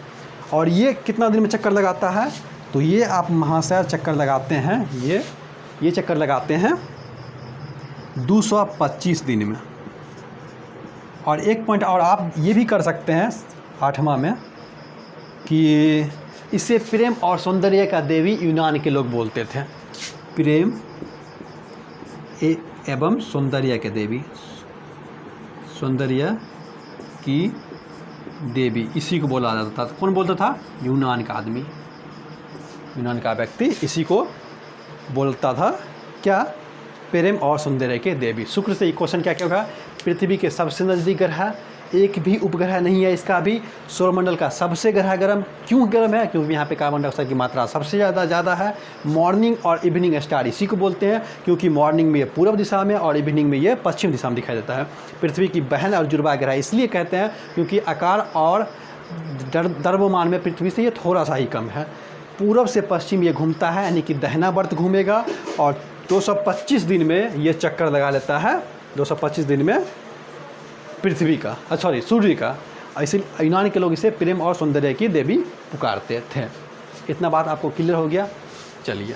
[SPEAKER 1] और ये कितना दिन में चक्कर लगाता है, तो ये आप महाशय चक्कर लगाते हैं, ये चक्कर लगाते हैं 225 दिन में। और एक पॉइंट और आप ये भी कर सकते हैं 8वां में कि इसे प्रेम और सौंदर्य का देवी यूनान के लोग बोलते थे, प्रेम एवं सौंदर्य के देवी, सौंदर्य की देवी, इसी को बोला जाता था। कौन बोलता था? यूनान का आदमी, यूनान का व्यक्ति इसी को बोलता था। क्या? प्रेम और सौंदर्य के देवी। शुक्र से क्वेश्चन क्या क्या होगा? पृथ्वी के सबसे नज़दीक ग्रह, एक भी उपग्रह नहीं है इसका भी सौरमंडल का सबसे गर्म। क्यों गर्म है? क्योंकि यहाँ पे कार्बन डाइऑक्साइड की मात्रा सबसे ज़्यादा है। मॉर्निंग और इवनिंग स्टार इसी को बोलते हैं, क्योंकि मॉर्निंग में ये पूर्व दिशा में और इवनिंग में ये पश्चिम दिशा में दिखाई देता है। पृथ्वी की बहन और जुड़वा ग्रह इसलिए कहते हैं क्योंकि आकार और द्रव्यमान में पृथ्वी से ये थोड़ा सा ही कम है। पूर्व से पश्चिम ये घूमता है, यानी कि दहिना वर्त घूमेगा और 225 दिन में ये चक्कर लगा लेता है। 225 दिन में पृथ्वी का सूर्य का। ऐसे यूनान के लोग इसे प्रेम और सौंदर्य की देवी पुकारते थे। इतना बात आपको क्लियर हो गया? चलिए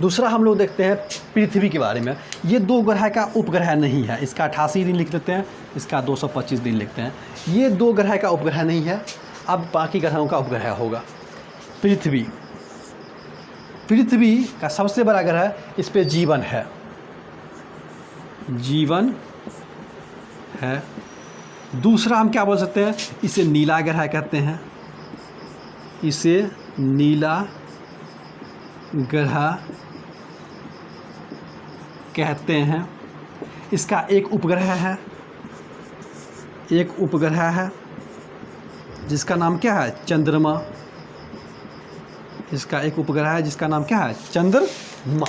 [SPEAKER 1] दूसरा हम लोग देखते हैं पृथ्वी के बारे में। ये 2 ग्रह का उपग्रह नहीं है। इसका 88 दिन लिख देते हैं, इसका 225 दिन लिखते हैं। ये 2 ग्रह का उपग्रह नहीं है। अब बाकी ग्रहों का उपग्रह होगा। पृथ्वी का सबसे बड़ा ग्रह, इस पे जीवन है। दूसरा हम क्या बोल सकते हैं? इसे नीला ग्रह कहते हैं। इसे नीला ग्रह कहते हैं। इसका एक उपग्रह है, जिसका नाम क्या है? चंद्रमा। इसका एक उपग्रह है जिसका नाम क्या है? चंद्रमा।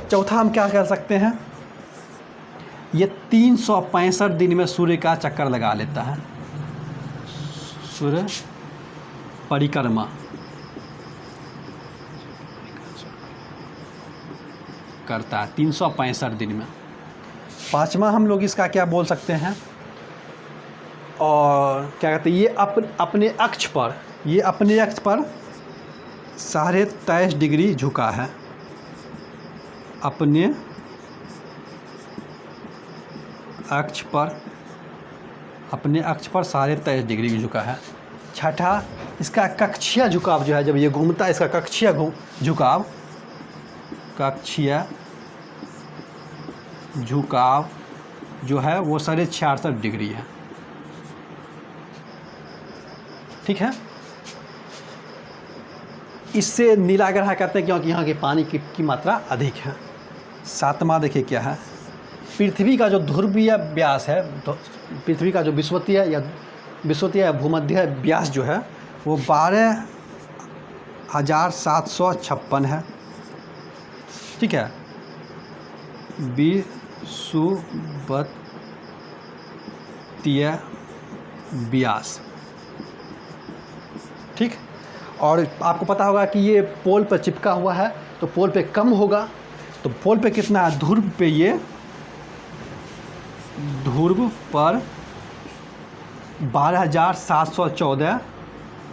[SPEAKER 1] चौथा हम क्या कर सकते हैं? ये 365 दिन में सूर्य का चक्कर लगा लेता है। सूर्य परिक्रमा करता है 365 दिन में। पांचवा हम लोग इसका क्या बोल सकते हैं? और क्या कहते हैं? ये अपने अक्ष पर 23.5 डिग्री झुका है। अपने अक्ष पर 23.5 डिग्री झुका है। छठा, इसका कक्षीय झुकाव जो है, जब ये घूमता है, इसका कक्षीय झुकाव जो है वो 66.5 डिग्री है। ठीक है। इससे नीला ग्रह कहते हैं क्योंकि यहाँ के पानी की मात्रा अधिक है। सातवां देखिए क्या है? पृथ्वी का जो ध्रुवीय व्यास है, तो पृथ्वी का जो विषुवतीय या भूमध्य व्यास जो है वो 12,756 है। ठीक है। विषुवतीय व्यास। ठीक। और आपको पता होगा कि ये पोल पर चिपका हुआ है, तो पोल पे कम होगा। तो पोल पे कितना है? ध्रुव पर 12,714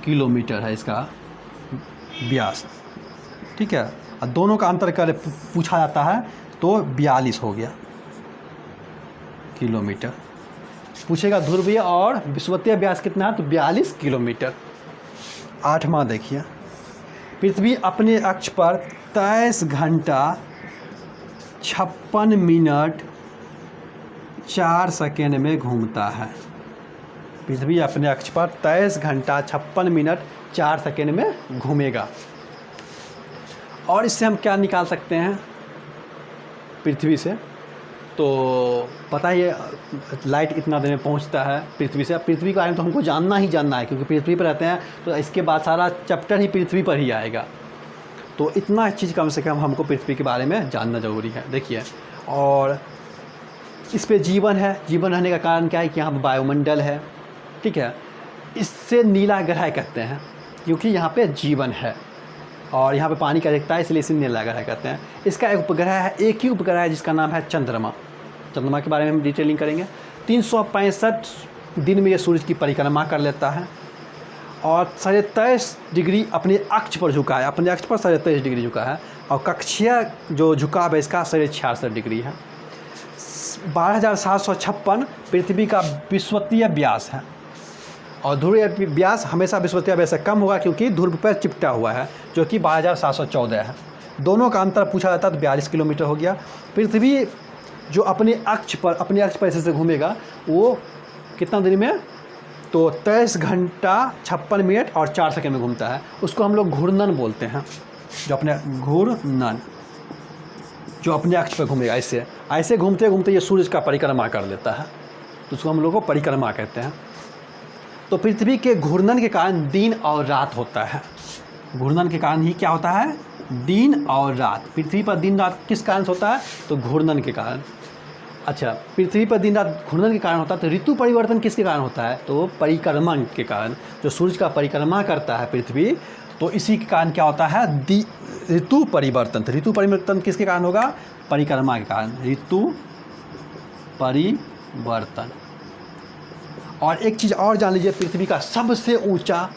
[SPEAKER 1] किलोमीटर है इसका व्यास। ठीक है। और दोनों का अंतर कर पूछा जाता है तो 42 हो गया किलोमीटर। पूछेगा ध्रुवीय और विषुवतीय व्यास कितना है, तो 42 किलोमीटर। आठवां देखिए, पृथ्वी अपने अक्ष पर 23 घंटा 56 मिनट 4 सेकेंड में घूमता है। पृथ्वी अपने अक्ष पर 23 घंटा 56 मिनट 4 सेकेंड में घूमेगा। और इससे हम क्या निकाल सकते हैं पृथ्वी से? तो पता ही है लाइट इतना देर में पहुंचता है पृथ्वी से। पृथ्वी के बारे में तो हमको जानना है, क्योंकि पृथ्वी पर रहते हैं, तो इसके बाद सारा चैप्टर ही पृथ्वी पर ही आएगा। तो इतना चीज़ कम से कम हमको पृथ्वी के बारे में जानना ज़रूरी है। देखिए, और इस पे जीवन है। जीवन रहने का कारण क्या है कि यहाँ पर वायुमंडल है। ठीक है। इससे नीला ग्रह कहते हैं क्योंकि यहाँ पे जीवन है और यहाँ पे पानी का रिक्ता है, इसलिए इसे नीला ग्रह कहते हैं। इसका एक उपग्रह है, एक ही उपग्रह है जिसका नाम है चंद्रमा। चंद्रमा के बारे में हम डिटेलिंग करेंगे। 365 दिन में ये सूरज की परिक्रमा कर लेता है और 23.5 डिग्री अपने अक्ष पर झुका है। अपने अक्ष पर 23.5 डिग्री झुका है और कक्षीय जो झुकाव है इसका 66.5 डिग्री है। 12,756 पृथ्वी का विषुवतीय व्यास है और ध्रुवीय व्यास हमेशा विषुवतीय व्यास से कम होगा क्योंकि ध्रुव पर चिपटा हुआ है, जो कि 12,714 है। दोनों का अंतर पूछा जाता है तो 42 किलोमीटर हो गया। पृथ्वी जो अपने अक्ष पर ऐसे घूमेगा वो कितना दिन में? तो 23 घंटा 56 मिनट और 4 सेकंड में घूमता है। उसको हम लोग घूर्णन बोलते हैं, जो अपने घूर्णन, जो अपने अक्ष पर घूमेगा। ऐसे ऐसे घूमते घूमते ये सूरज का परिक्रमा कर लेता है, तो उसको हम लोग को परिक्रमा कहते हैं। तो पृथ्वी के घूर्णन के कारण दिन और रात होता है। घूर्णन के कारण ही क्या होता है? दिन और रात। पृथ्वी पर दिन रात किस कारण से होता है? तो घूर्णन के कारण। अच्छा, पृथ्वी पर दिन रात घूर्णन के कारण होता है। तो ऋतु परिवर्तन किसके कारण होता है? तो परिक्रमण के कारण। जो सूरज का परिक्रमा करता है पृथ्वी, तो इसी के कारण क्या होता है? ऋतु परिवर्तन। तो ऋतु परिवर्तन किसके कारण होगा? परिक्रमा के कारण, ऋतु परिवर्तन। और एक चीज़ और जान लीजिए, पृथ्वी का सबसे ऊंचा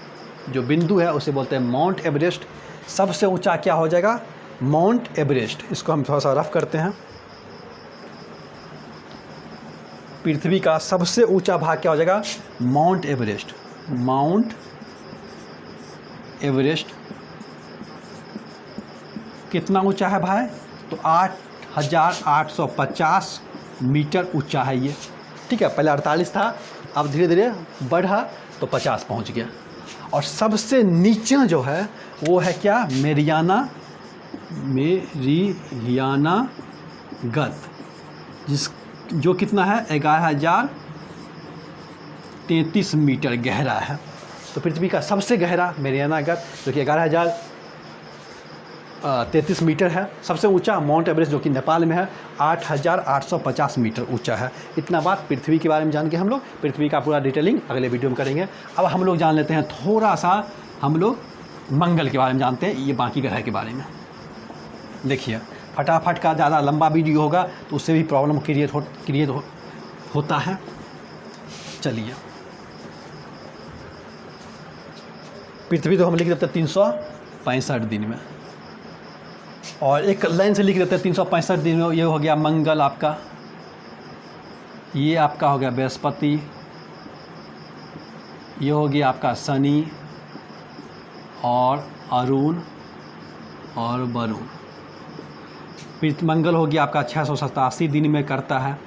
[SPEAKER 1] जो बिंदु है उसे बोलते हैं माउंट एवरेस्ट। सबसे ऊंचा क्या हो जाएगा? Mount Everest. इसको हम थोड़ा सा रफ करते हैं। पृथ्वी का सबसे ऊंचा भाग क्या हो जाएगा? Mount Everest. माउंट एवरेस्ट कितना ऊंचा है भाई? तो 8,850 मीटर ऊंचा है ये। ठीक है, पहले 48 था, अब धीरे धीरे बढ़ा तो 50 पहुंच गया। और सबसे नीचे जो है वो है क्या? मेरियाना गत, जो कितना है? 11,033 मीटर गहरा है। तो पृथ्वी का सबसे गहरा मेरियाना गत जो कि 11,033 मीटर है। सबसे ऊंचा माउंट एवरेस्ट जो कि नेपाल में है, 8,850 मीटर ऊंचा है। इतना बात पृथ्वी के बारे में जान के हम लोग पृथ्वी का पूरा डिटेलिंग अगले वीडियो में करेंगे। अब हम लोग जान लेते हैं थोड़ा सा, हम लोग मंगल के बारे में जानते हैं, ये बाकी ग्रह के बारे में। देखिए, फटाफट का ज़्यादा लंबा वीडियो होगा तो उससे भी प्रॉब्लम क्रिएट होता है। चलिए, पृथ्वी तो हम लिख देते हैं 365 दिन में, और एक लाइन से लिख देते हैं 365 दिन में। ये हो गया मंगल आपका, ये आपका हो गया बृहस्पति, ये हो गया आपका शनि और अरुण और वरुण। मंगल हो गया आपका 687 दिन में करता है।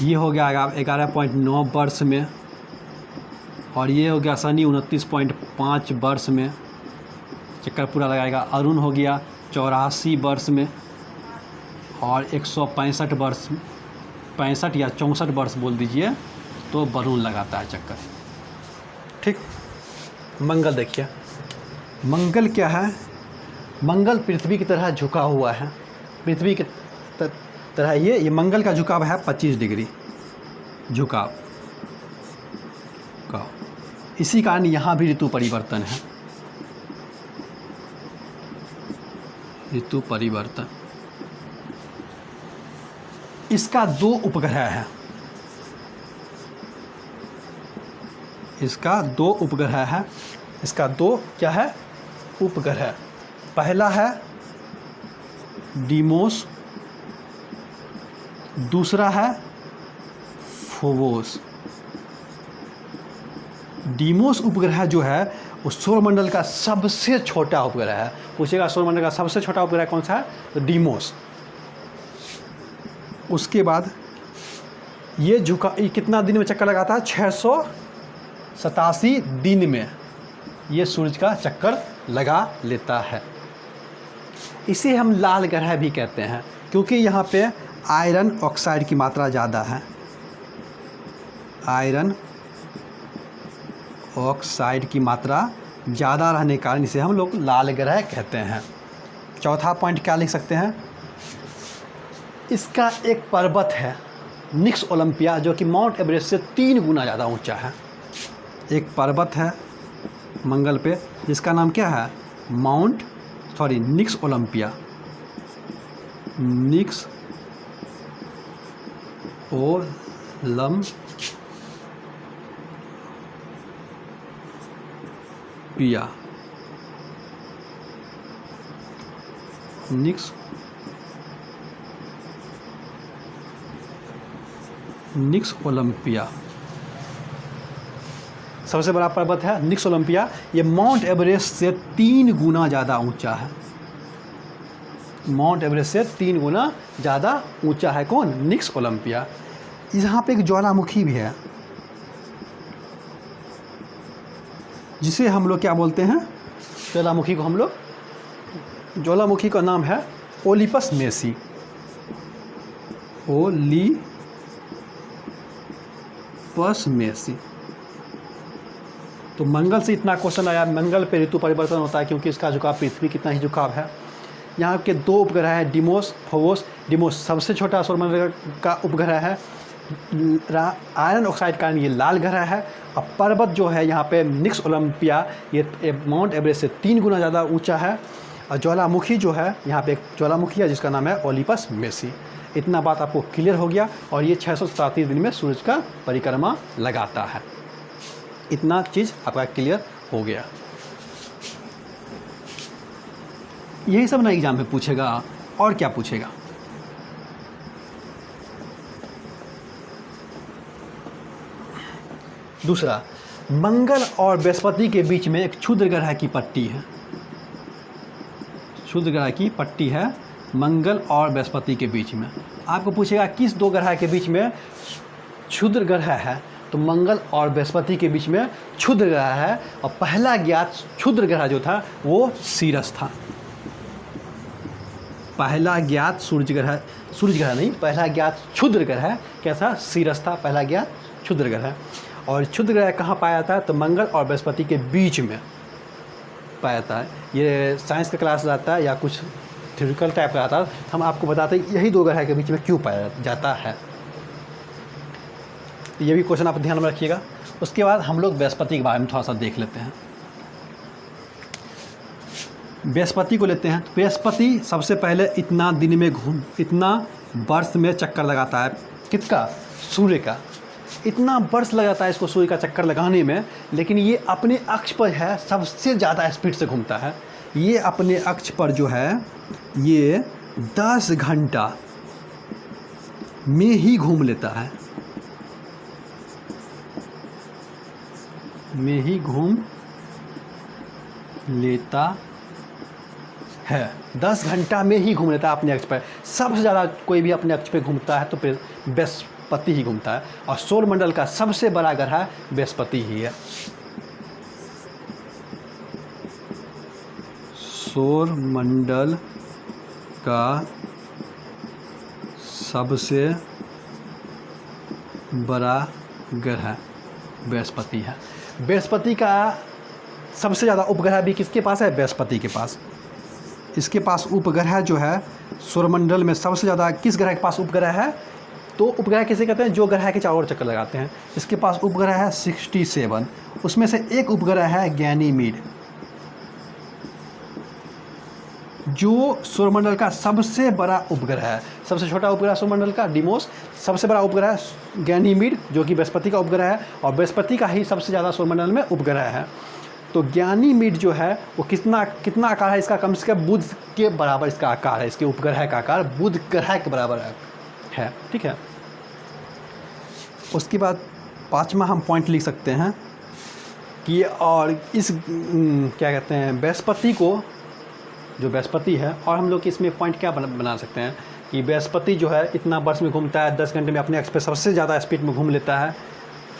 [SPEAKER 1] ये हो गया 11.9 वर्ष में, और ये हो गया शनि 29.5 वर्ष में चक्कर पूरा लगाएगा। अरुण हो गया 84 वर्ष में, और 165 वर्ष, 65 या 64 वर्ष बोल दीजिए, तो वरुण लगाता है चक्कर। ठीक, मंगल देखिए, मंगल क्या है? मंगल पृथ्वी की तरह झुका हुआ है। पृथ्वी की तरह ये मंगल का झुकाव है 25 डिग्री झुकाव। इसी कारण यहाँ भी ऋतु परिवर्तन है। ऋतु परिवर्तन। इसका 2 उपग्रह है। इसका 2 उपग्रह है। इसका 2 क्या है? उपग्रह। पहला है डीमोस, दूसरा है फोबोस। डीमोस उपग्रह जो है वो सौरमंडल का सबसे छोटा उपग्रह है। पूछेगा सौरमंडल का सबसे छोटा उपग्रह कौन सा है? तो डीमोस। उसके बाद ये कितना दिन में चक्कर लगाता है? 687 दिन में ये सूरज का चक्कर लगा लेता है। इसे हम लाल ग्रह भी कहते हैं, क्योंकि यहाँ पे आयरन ऑक्साइड की मात्रा ज़्यादा है। आयरन ऑक्साइड की मात्रा ज़्यादा रहने के कारण इसे हम लोग लाल ग्रह कहते हैं। चौथा पॉइंट क्या लिख सकते हैं? इसका एक पर्वत है निक्स ओलंपिया, जो कि माउंट एवरेस्ट से 3 गुना ज़्यादा ऊंचा है। एक पर्वत है मंगल पे जिसका नाम क्या है? निक्स ओलंपिया। निक्स ओलंपिया। निक्स ओलंपिया सबसे बड़ा पर्वत है निक्स ओलंपिया। ये माउंट एवरेस्ट से 3 गुना ज़्यादा ऊंचा है। माउंट एवरेस्ट से 3 गुना ज़्यादा ऊंचा है। कौन? निक्स ओलंपिया। यहाँ पे एक ज्वालामुखी भी है। जिसे हम लोग क्या बोलते हैं, ज्वालामुखी को हम लोग, ज्वालामुखी का नाम है ओलिपस मेसी। Olympus Messi. तो मंगल से इतना क्वेश्चन आया, मंगल पे ऋतु परिवर्तन होता है क्योंकि इसका झुकाव पृथ्वी कितना ही झुकाव है। यहाँ के दो उपग्रह हैं, डिमोस, फोबोस। डिमोस सबसे छोटा सौरमंडल का उपग्रह है। आयरन ऑक्साइड का ये लाल ग्रह है। और पर्वत जो है यहाँ पे निक्स ओलंपिया, ये माउंट एवरेस्ट से 3 गुना ज़्यादा ऊंचा है। और ज्वालामुखी जो है, यहाँ पे एक ज्वालामुखी है जिसका नाम है ओलिपस मेसी। इतना बात आपको क्लियर हो गया। और ये 637 दिन में सूरज का परिक्रमा लगाता है। इतना चीज़ आपका क्लियर हो गया। यही सब ना एग्जाम में पूछेगा, और क्या पूछेगा। दूसरा, मंगल और बृहस्पति के बीच में एक क्षुद्र ग्रह की पट्टी है। क्षुद्र ग्रह की पट्टी है मंगल और बृहस्पति के बीच में। आपको पूछेगा किस दो ग्रह के बीच में क्षुद्र ग्रह है, तो मंगल और बृहस्पति के बीच में क्षुद्र ग्रह है। और पहला ज्ञात क्षुद्र ग्रह जो था वो सीरस था। पहला ज्ञात सूर्य ग्रह नहीं, पहला ज्ञात क्षुद्र ग्रह क्या था, सीरस था पहला ज्ञात क्षुद्र ग्रह। और क्षुद्र ग्रह कहाँ पाया था, तो मंगल और बृहस्पति के बीच में पाया था। ये साइंस का क्लास रहता है या कुछ थ्योरिटिकल टाइप का आता है, हम आपको बताते हैं यही दो ग्रह के बीच में क्यों पाया जाता है। ये भी क्वेश्चन आप ध्यान में रखिएगा। उसके बाद हम लोग बृहस्पति के बारे में थोड़ा सा देख लेते हैं। बृहस्पति को लेते हैं। तो बृहस्पति सबसे पहले इतना दिन में इतना वर्ष में चक्कर लगाता है। किसका, सूर्य का। इतना वर्ष लगाता है इसको सूर्य का चक्कर लगाने में, लेकिन ये अपने अक्ष पर है सबसे ज़्यादा स्पीड से घूमता है। ये अपने अक्ष पर जो है ये 10 घंटा में ही घूम लेता है, में ही घूम लेता है। 10 घंटा में ही घूम लेता है अपने अक्ष पर। सबसे ज़्यादा कोई भी अपने अक्ष पे घूमता है तो फिर बृहस्पति ही घूमता है। और सौरमंडल का सबसे बड़ा ग्रह बृहस्पति ही है। सौरमंडल का सबसे बड़ा ग्रह बृहस्पति है। बृहस्पति का सबसे ज़्यादा उपग्रह भी किसके पास है, बृहस्पति के पास। इसके पास उपग्रह जो है सौरमंडल में सबसे ज़्यादा किस ग्रह के पास उपग्रह है, तो उपग्रह किसे कहते हैं, जो ग्रह के चारों ओर चक्कर लगाते हैं। इसके पास उपग्रह है 67। उसमें से एक उपग्रह है गैनीमीड, जो सौरमंडल का सबसे बड़ा उपग्रह है। सबसे छोटा उपग्रह सौरमंडल का डिमोस, सबसे बड़ा उपग्रह गैनीमीड जो कि बृहस्पति का उपग्रह है। और बृहस्पति का ही सबसे ज़्यादा सौरमंडल में उपग्रह है। तो गैनीमीड जो है वो कितना आकार है इसका, कम से कम बुध के बराबर इसका आकार है। इसके उपग्रह का आकार बुध ग्रह के बराबर है। ठीक है। उसके बाद 5वां हम पॉइंट लिख सकते हैं कि और इस क्या कहते हैं बृहस्पति को, जो बृहस्पति है, और हम लोग इसमें पॉइंट क्या बना सकते हैं कि बृहस्पति जो है इतना वर्ष में घूमता है, 10 घंटे में अपने अक्ष पर सबसे ज़्यादा स्पीड में घूम लेता है।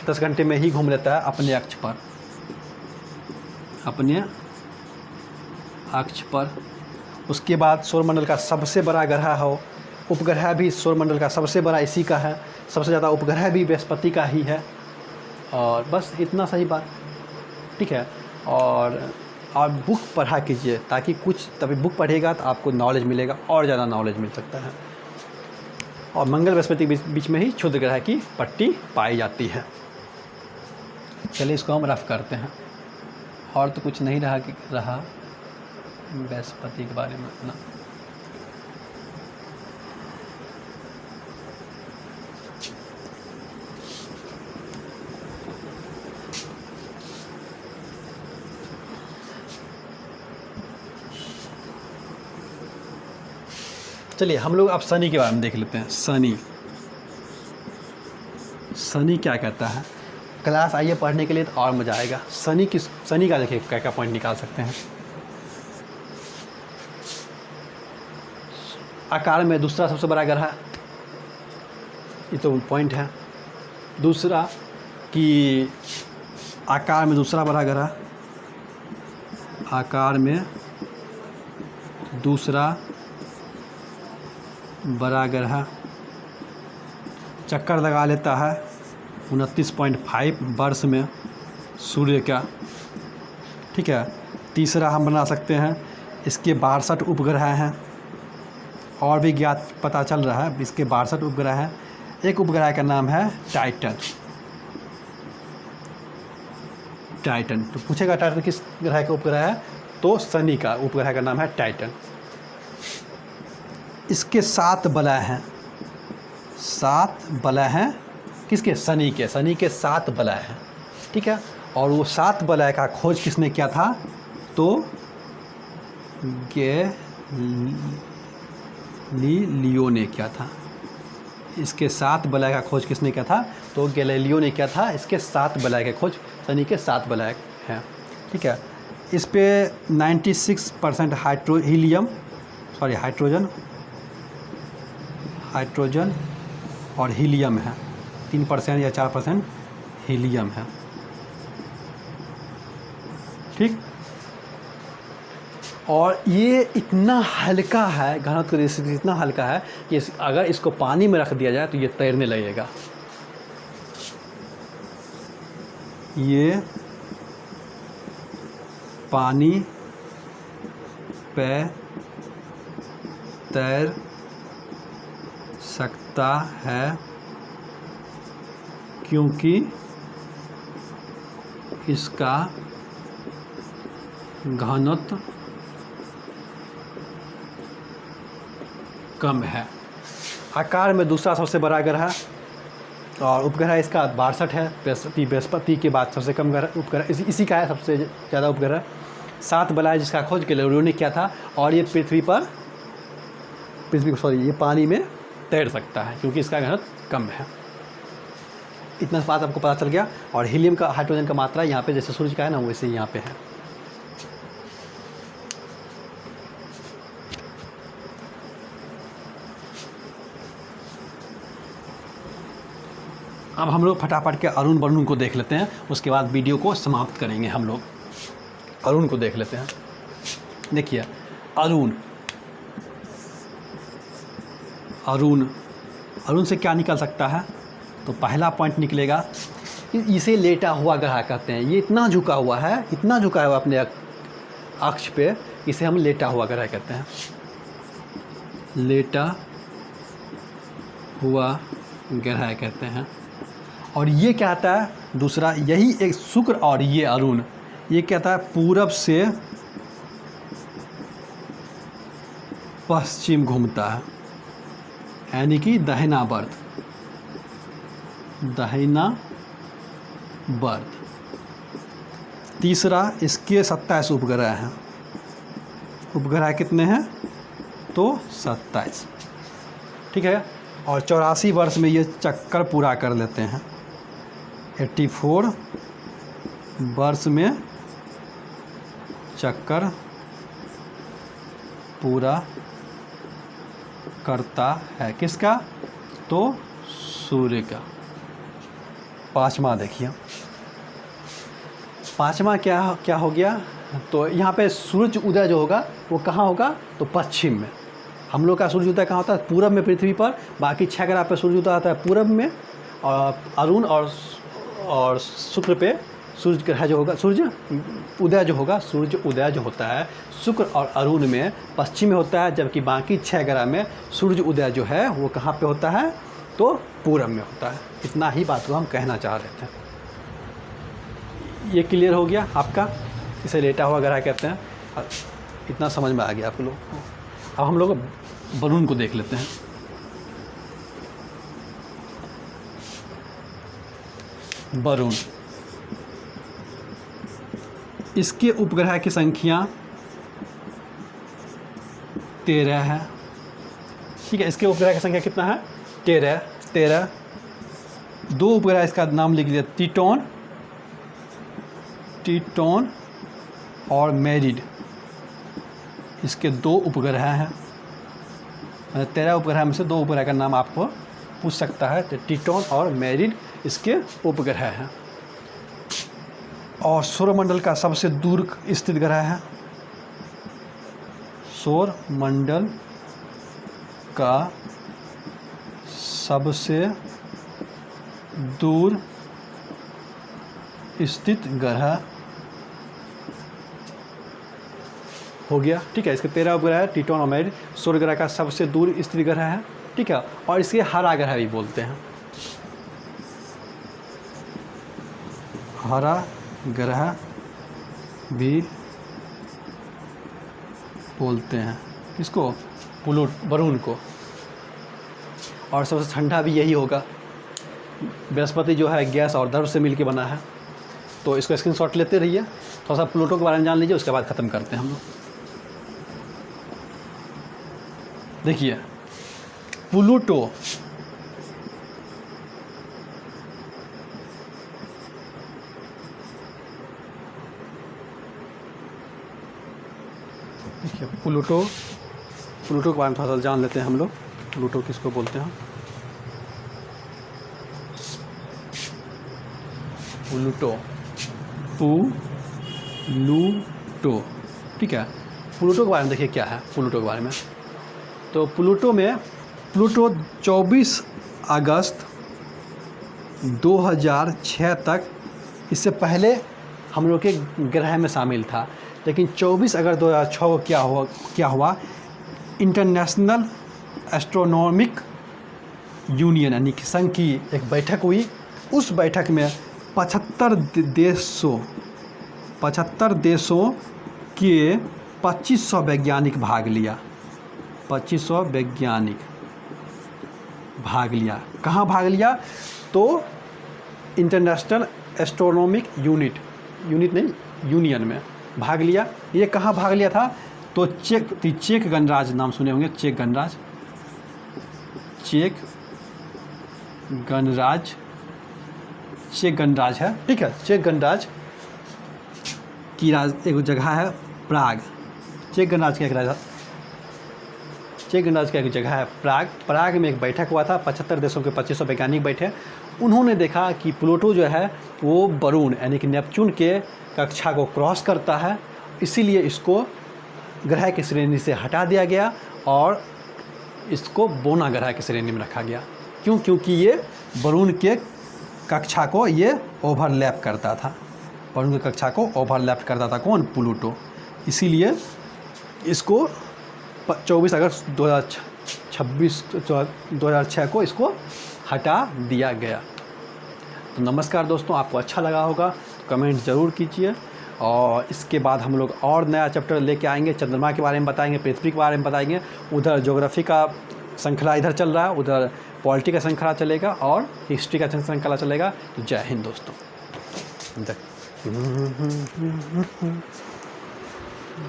[SPEAKER 1] 10 घंटे में ही घूम लेता है अपने अक्ष पर, अपने अक्ष पर। उसके बाद सौरमंडल का सबसे बड़ा ग्रह हो, उपग्रह भी सौरमंडल का सबसे बड़ा इसी का है। सबसे ज़्यादा उपग्रह भी बृहस्पति का ही है। और बस इतना सही बात। ठीक है। और बुक पढ़ा कीजिए, ताकि कुछ तभी बुक पढ़ेगा तो आपको नॉलेज मिलेगा, और ज़्यादा नॉलेज मिल सकता है। और मंगल बृहस्पति के बीच में ही क्षुद्र ग्रह की पट्टी पाई जाती है। चलिए इसको हम रफ करते हैं। और तो कुछ नहीं रहा बृहस्पति के बारे में अपना। चलिए हम लोग अब शनि के बारे में देख लेते हैं। शनि क्या कहता है। क्लास आइए पढ़ने के लिए तो और मज़ा आएगा। शनि का देखिए क्या क्या पॉइंट निकाल सकते हैं। आकार में दूसरा सबसे बड़ा ग्रह, ये तो पॉइंट है। दूसरा कि आकार में दूसरा बड़ा ग्रह, आकार में दूसरा बड़ा ग्रह चक्कर लगा लेता है 29.5 वर्ष में सूर्य का। ठीक है, तीसरा हम बना सकते हैं, इसके 62 उपग्रह हैं, और भी ज्ञात पता चल रहा है इसके 62 उपग्रह हैं। एक उपग्रह का नाम है टाइटन। टाइटन तो पूछेगा टाइटन किस ग्रह का उपग्रह है, तो शनि का उपग्रह का नाम है टाइटन। इसके 7 वलय हैं, 7 वलय हैं किसके, शनि के। शनि के 7 वलय हैं। ठीक है, और वो 7 वलय का खोज किसने किया था, तो गैलीलियो ने किया था। इसके 7 वलय का खोज किसने किया था, तो गैलीलियो ने किया था। इसके 7 वलय के खोज, शनि के 7 वलय हैं। ठीक है, इस पे 96% हाइड्रोजन और हीलियम है, 3% या 4% हीलियम है। ठीक, और ये इतना हल्का है, घनत्व दृष्टि इतना हल्का है कि अगर इसको पानी में रख दिया जाए तो ये तैरने लगेगा। ये पानी पे तैर सकता है क्योंकि इसका घनत्व कम है। आकार में दूसरा सबसे बड़ा ग्रह और उपग्रह इसका 62 है। बृहस्पति के बाद सबसे कम ग्रह उपग्रह इसी का है, सबसे ज़्यादा उपग्रह। 7 वलय जिसका खोज गैलीलियो ने किया था, और ये ये पानी में तैर सकता है क्योंकि इसका घनत्व कम है। इतना बात आपको पता चल गया। और हीलियम का, हाइड्रोजन का मात्रा यहाँ पे जैसे सूरज का है ना, वैसे यहाँ पे है। अब हम लोग फटाफट के अरुण वरुण को देख लेते हैं, उसके बाद वीडियो को समाप्त करेंगे। हम लोग अरुण को देख लेते हैं। देखिए, अरुण से क्या निकल सकता है, तो पहला पॉइंट निकलेगा, इसे लेटा हुआ ग्रह कहते हैं। ये इतना झुका हुआ है, इतना झुका हुआ अपने अक्ष पे, इसे हम लेटा हुआ ग्रह कहते हैं। लेटा हुआ ग्रह कहते हैं। और ये क्या आता है दूसरा, यही एक शुक्र और ये अरुण, ये कहता है पूरब से पश्चिम घूमता है, यानी कि दहिना बर्थ। तीसरा, इसके 27 उपग्रह हैं। उपग्रह कितने हैं, तो 27। ठीक है, और 84 वर्ष में ये चक्कर पूरा कर लेते हैं। 84 वर्ष में चक्कर पूरा करता है। किसका, तो सूर्य का। पाँचवा देखिए, पाँचवा क्या हो गया, तो यहाँ पे सूरज उदय जो होगा वो कहाँ होगा, तो पश्चिम में। हम लोग का सूर्य उदय कहाँ होता है, पूरब में पृथ्वी पर। बाकी 6 ग्रह पे सूर्य उदय होता है पूरब में, और अरुण और शुक्र पे सूर्य ग्रह जो होगा, सूर्य उदय जो होता है शुक्र और अरुण में पश्चिम में होता है, जबकि बाकी 6 ग्रह में सूर्य उदय जो है वो कहाँ पे होता है, तो पूरब में होता है। इतना ही बात को हम कहना चाह रहे थे। ये क्लियर हो गया आपका, इसे लेटा हुआ ग्रह कहते हैं। इतना समझ में आ गया आप लोगों को। अब हम लोग वरुण को देख लेते हैं। वरुण, इसके उपग्रह की संख्या 13 है। ठीक है, इसके उपग्रह की संख्या कितना है, 13। 2 उपग्रह, इसका नाम लिख लिया, टीटोन और मेरिड। इसके 2 उपग्रह हैं। 13 उपग्रह में से 2 उपग्रह का नाम आपको पूछ सकता है, तो टीटोन और मेरिड इसके उपग्रह हैं। और सौरमंडल का सबसे दूर स्थित ग्रह है सौर मंडल का सबसे दूर स्थित ग्रह हो गया। ठीक है, इसके 13 उपग्रह है। टिटोन और मेड सौर ग्रह का सबसे दूर स्थित ग्रह है। ठीक है, और इसके हरा ग्रह भी बोलते हैं, हरा ग्रह भी बोलते हैं। किसको? वरुण को। और सबसे ठंडा भी यही होगा। बृहस्पति जो है गैस और द्रव से मिलके बना है। तो इसको स्क्रीनशॉट लेते रहिए, थोड़ा सा प्लूटो के बारे में जान लीजिए, उसके बाद ख़त्म करते हैं हम लोग। देखिए प्लूटो प्लूटो के बारे में थोड़ा सा जान लेते हैं हम लोग। प्लूटो किसको बोलते हैं? प्लूटो ठीक है, प्लूटो के बारे में देखिए क्या है प्लूटो के बारे में। तो प्लूटो 24 अगस्त 2006 तक, इससे पहले हम लोग के ग्रह में शामिल था, लेकिन 24 अगस्त 2006 को क्या हुआ, इंटरनेशनल एस्ट्रोनॉमिक यूनियन यानी कि संघ की एक बैठक हुई। उस बैठक में 75 देशों के 2500 वैज्ञानिक भाग लिया। 2500 वैज्ञानिक भाग लिया। कहाँ भाग लिया? तो इंटरनेशनल एस्ट्रोनॉमिक यूनियन में भाग लिया। ये कहाँ भाग लिया था? तो चेक गणराज्य, नाम सुने होंगे, चेक गणराज्य है। ठीक है, चेक गणराज्य की एक जगह है प्राग। चेक गणराज्य का एक जगह है प्राग में एक बैठक हुआ था। 75 देशों के 2500 वैज्ञानिक बैठे। उन्होंने देखा कि प्लूटो जो है वो वरुण यानी कि नेपच्यून के कक्षा को क्रॉस करता है, इसीलिए इसको ग्रह की श्रेणी से हटा दिया गया और इसको बोना ग्रह की श्रेणी में रखा गया। क्यों? क्योंकि ये वरुण के कक्षा को ये ओवरलैप करता था। वरुण की कक्षा को ओवरलैप करता था कौन? प्लूटो। इसीलिए इसको 24 अगस्त 2006 को इसको हटा दिया गया। तो नमस्कार दोस्तों, आपको अच्छा लगा होगा तो कमेंट ज़रूर कीजिए। और इसके बाद हम लोग और नया चैप्टर लेके आएंगे। चंद्रमा के बारे में बताएंगे, पृथ्वी के बारे में बताएंगे। उधर ज्योग्राफी का श्रृंखला इधर चल रहा है, उधर पॉलिटी का श्रृंखला चलेगा और हिस्ट्री का श्रृंखला चलेगा। तो जय हिंद दोस्तों।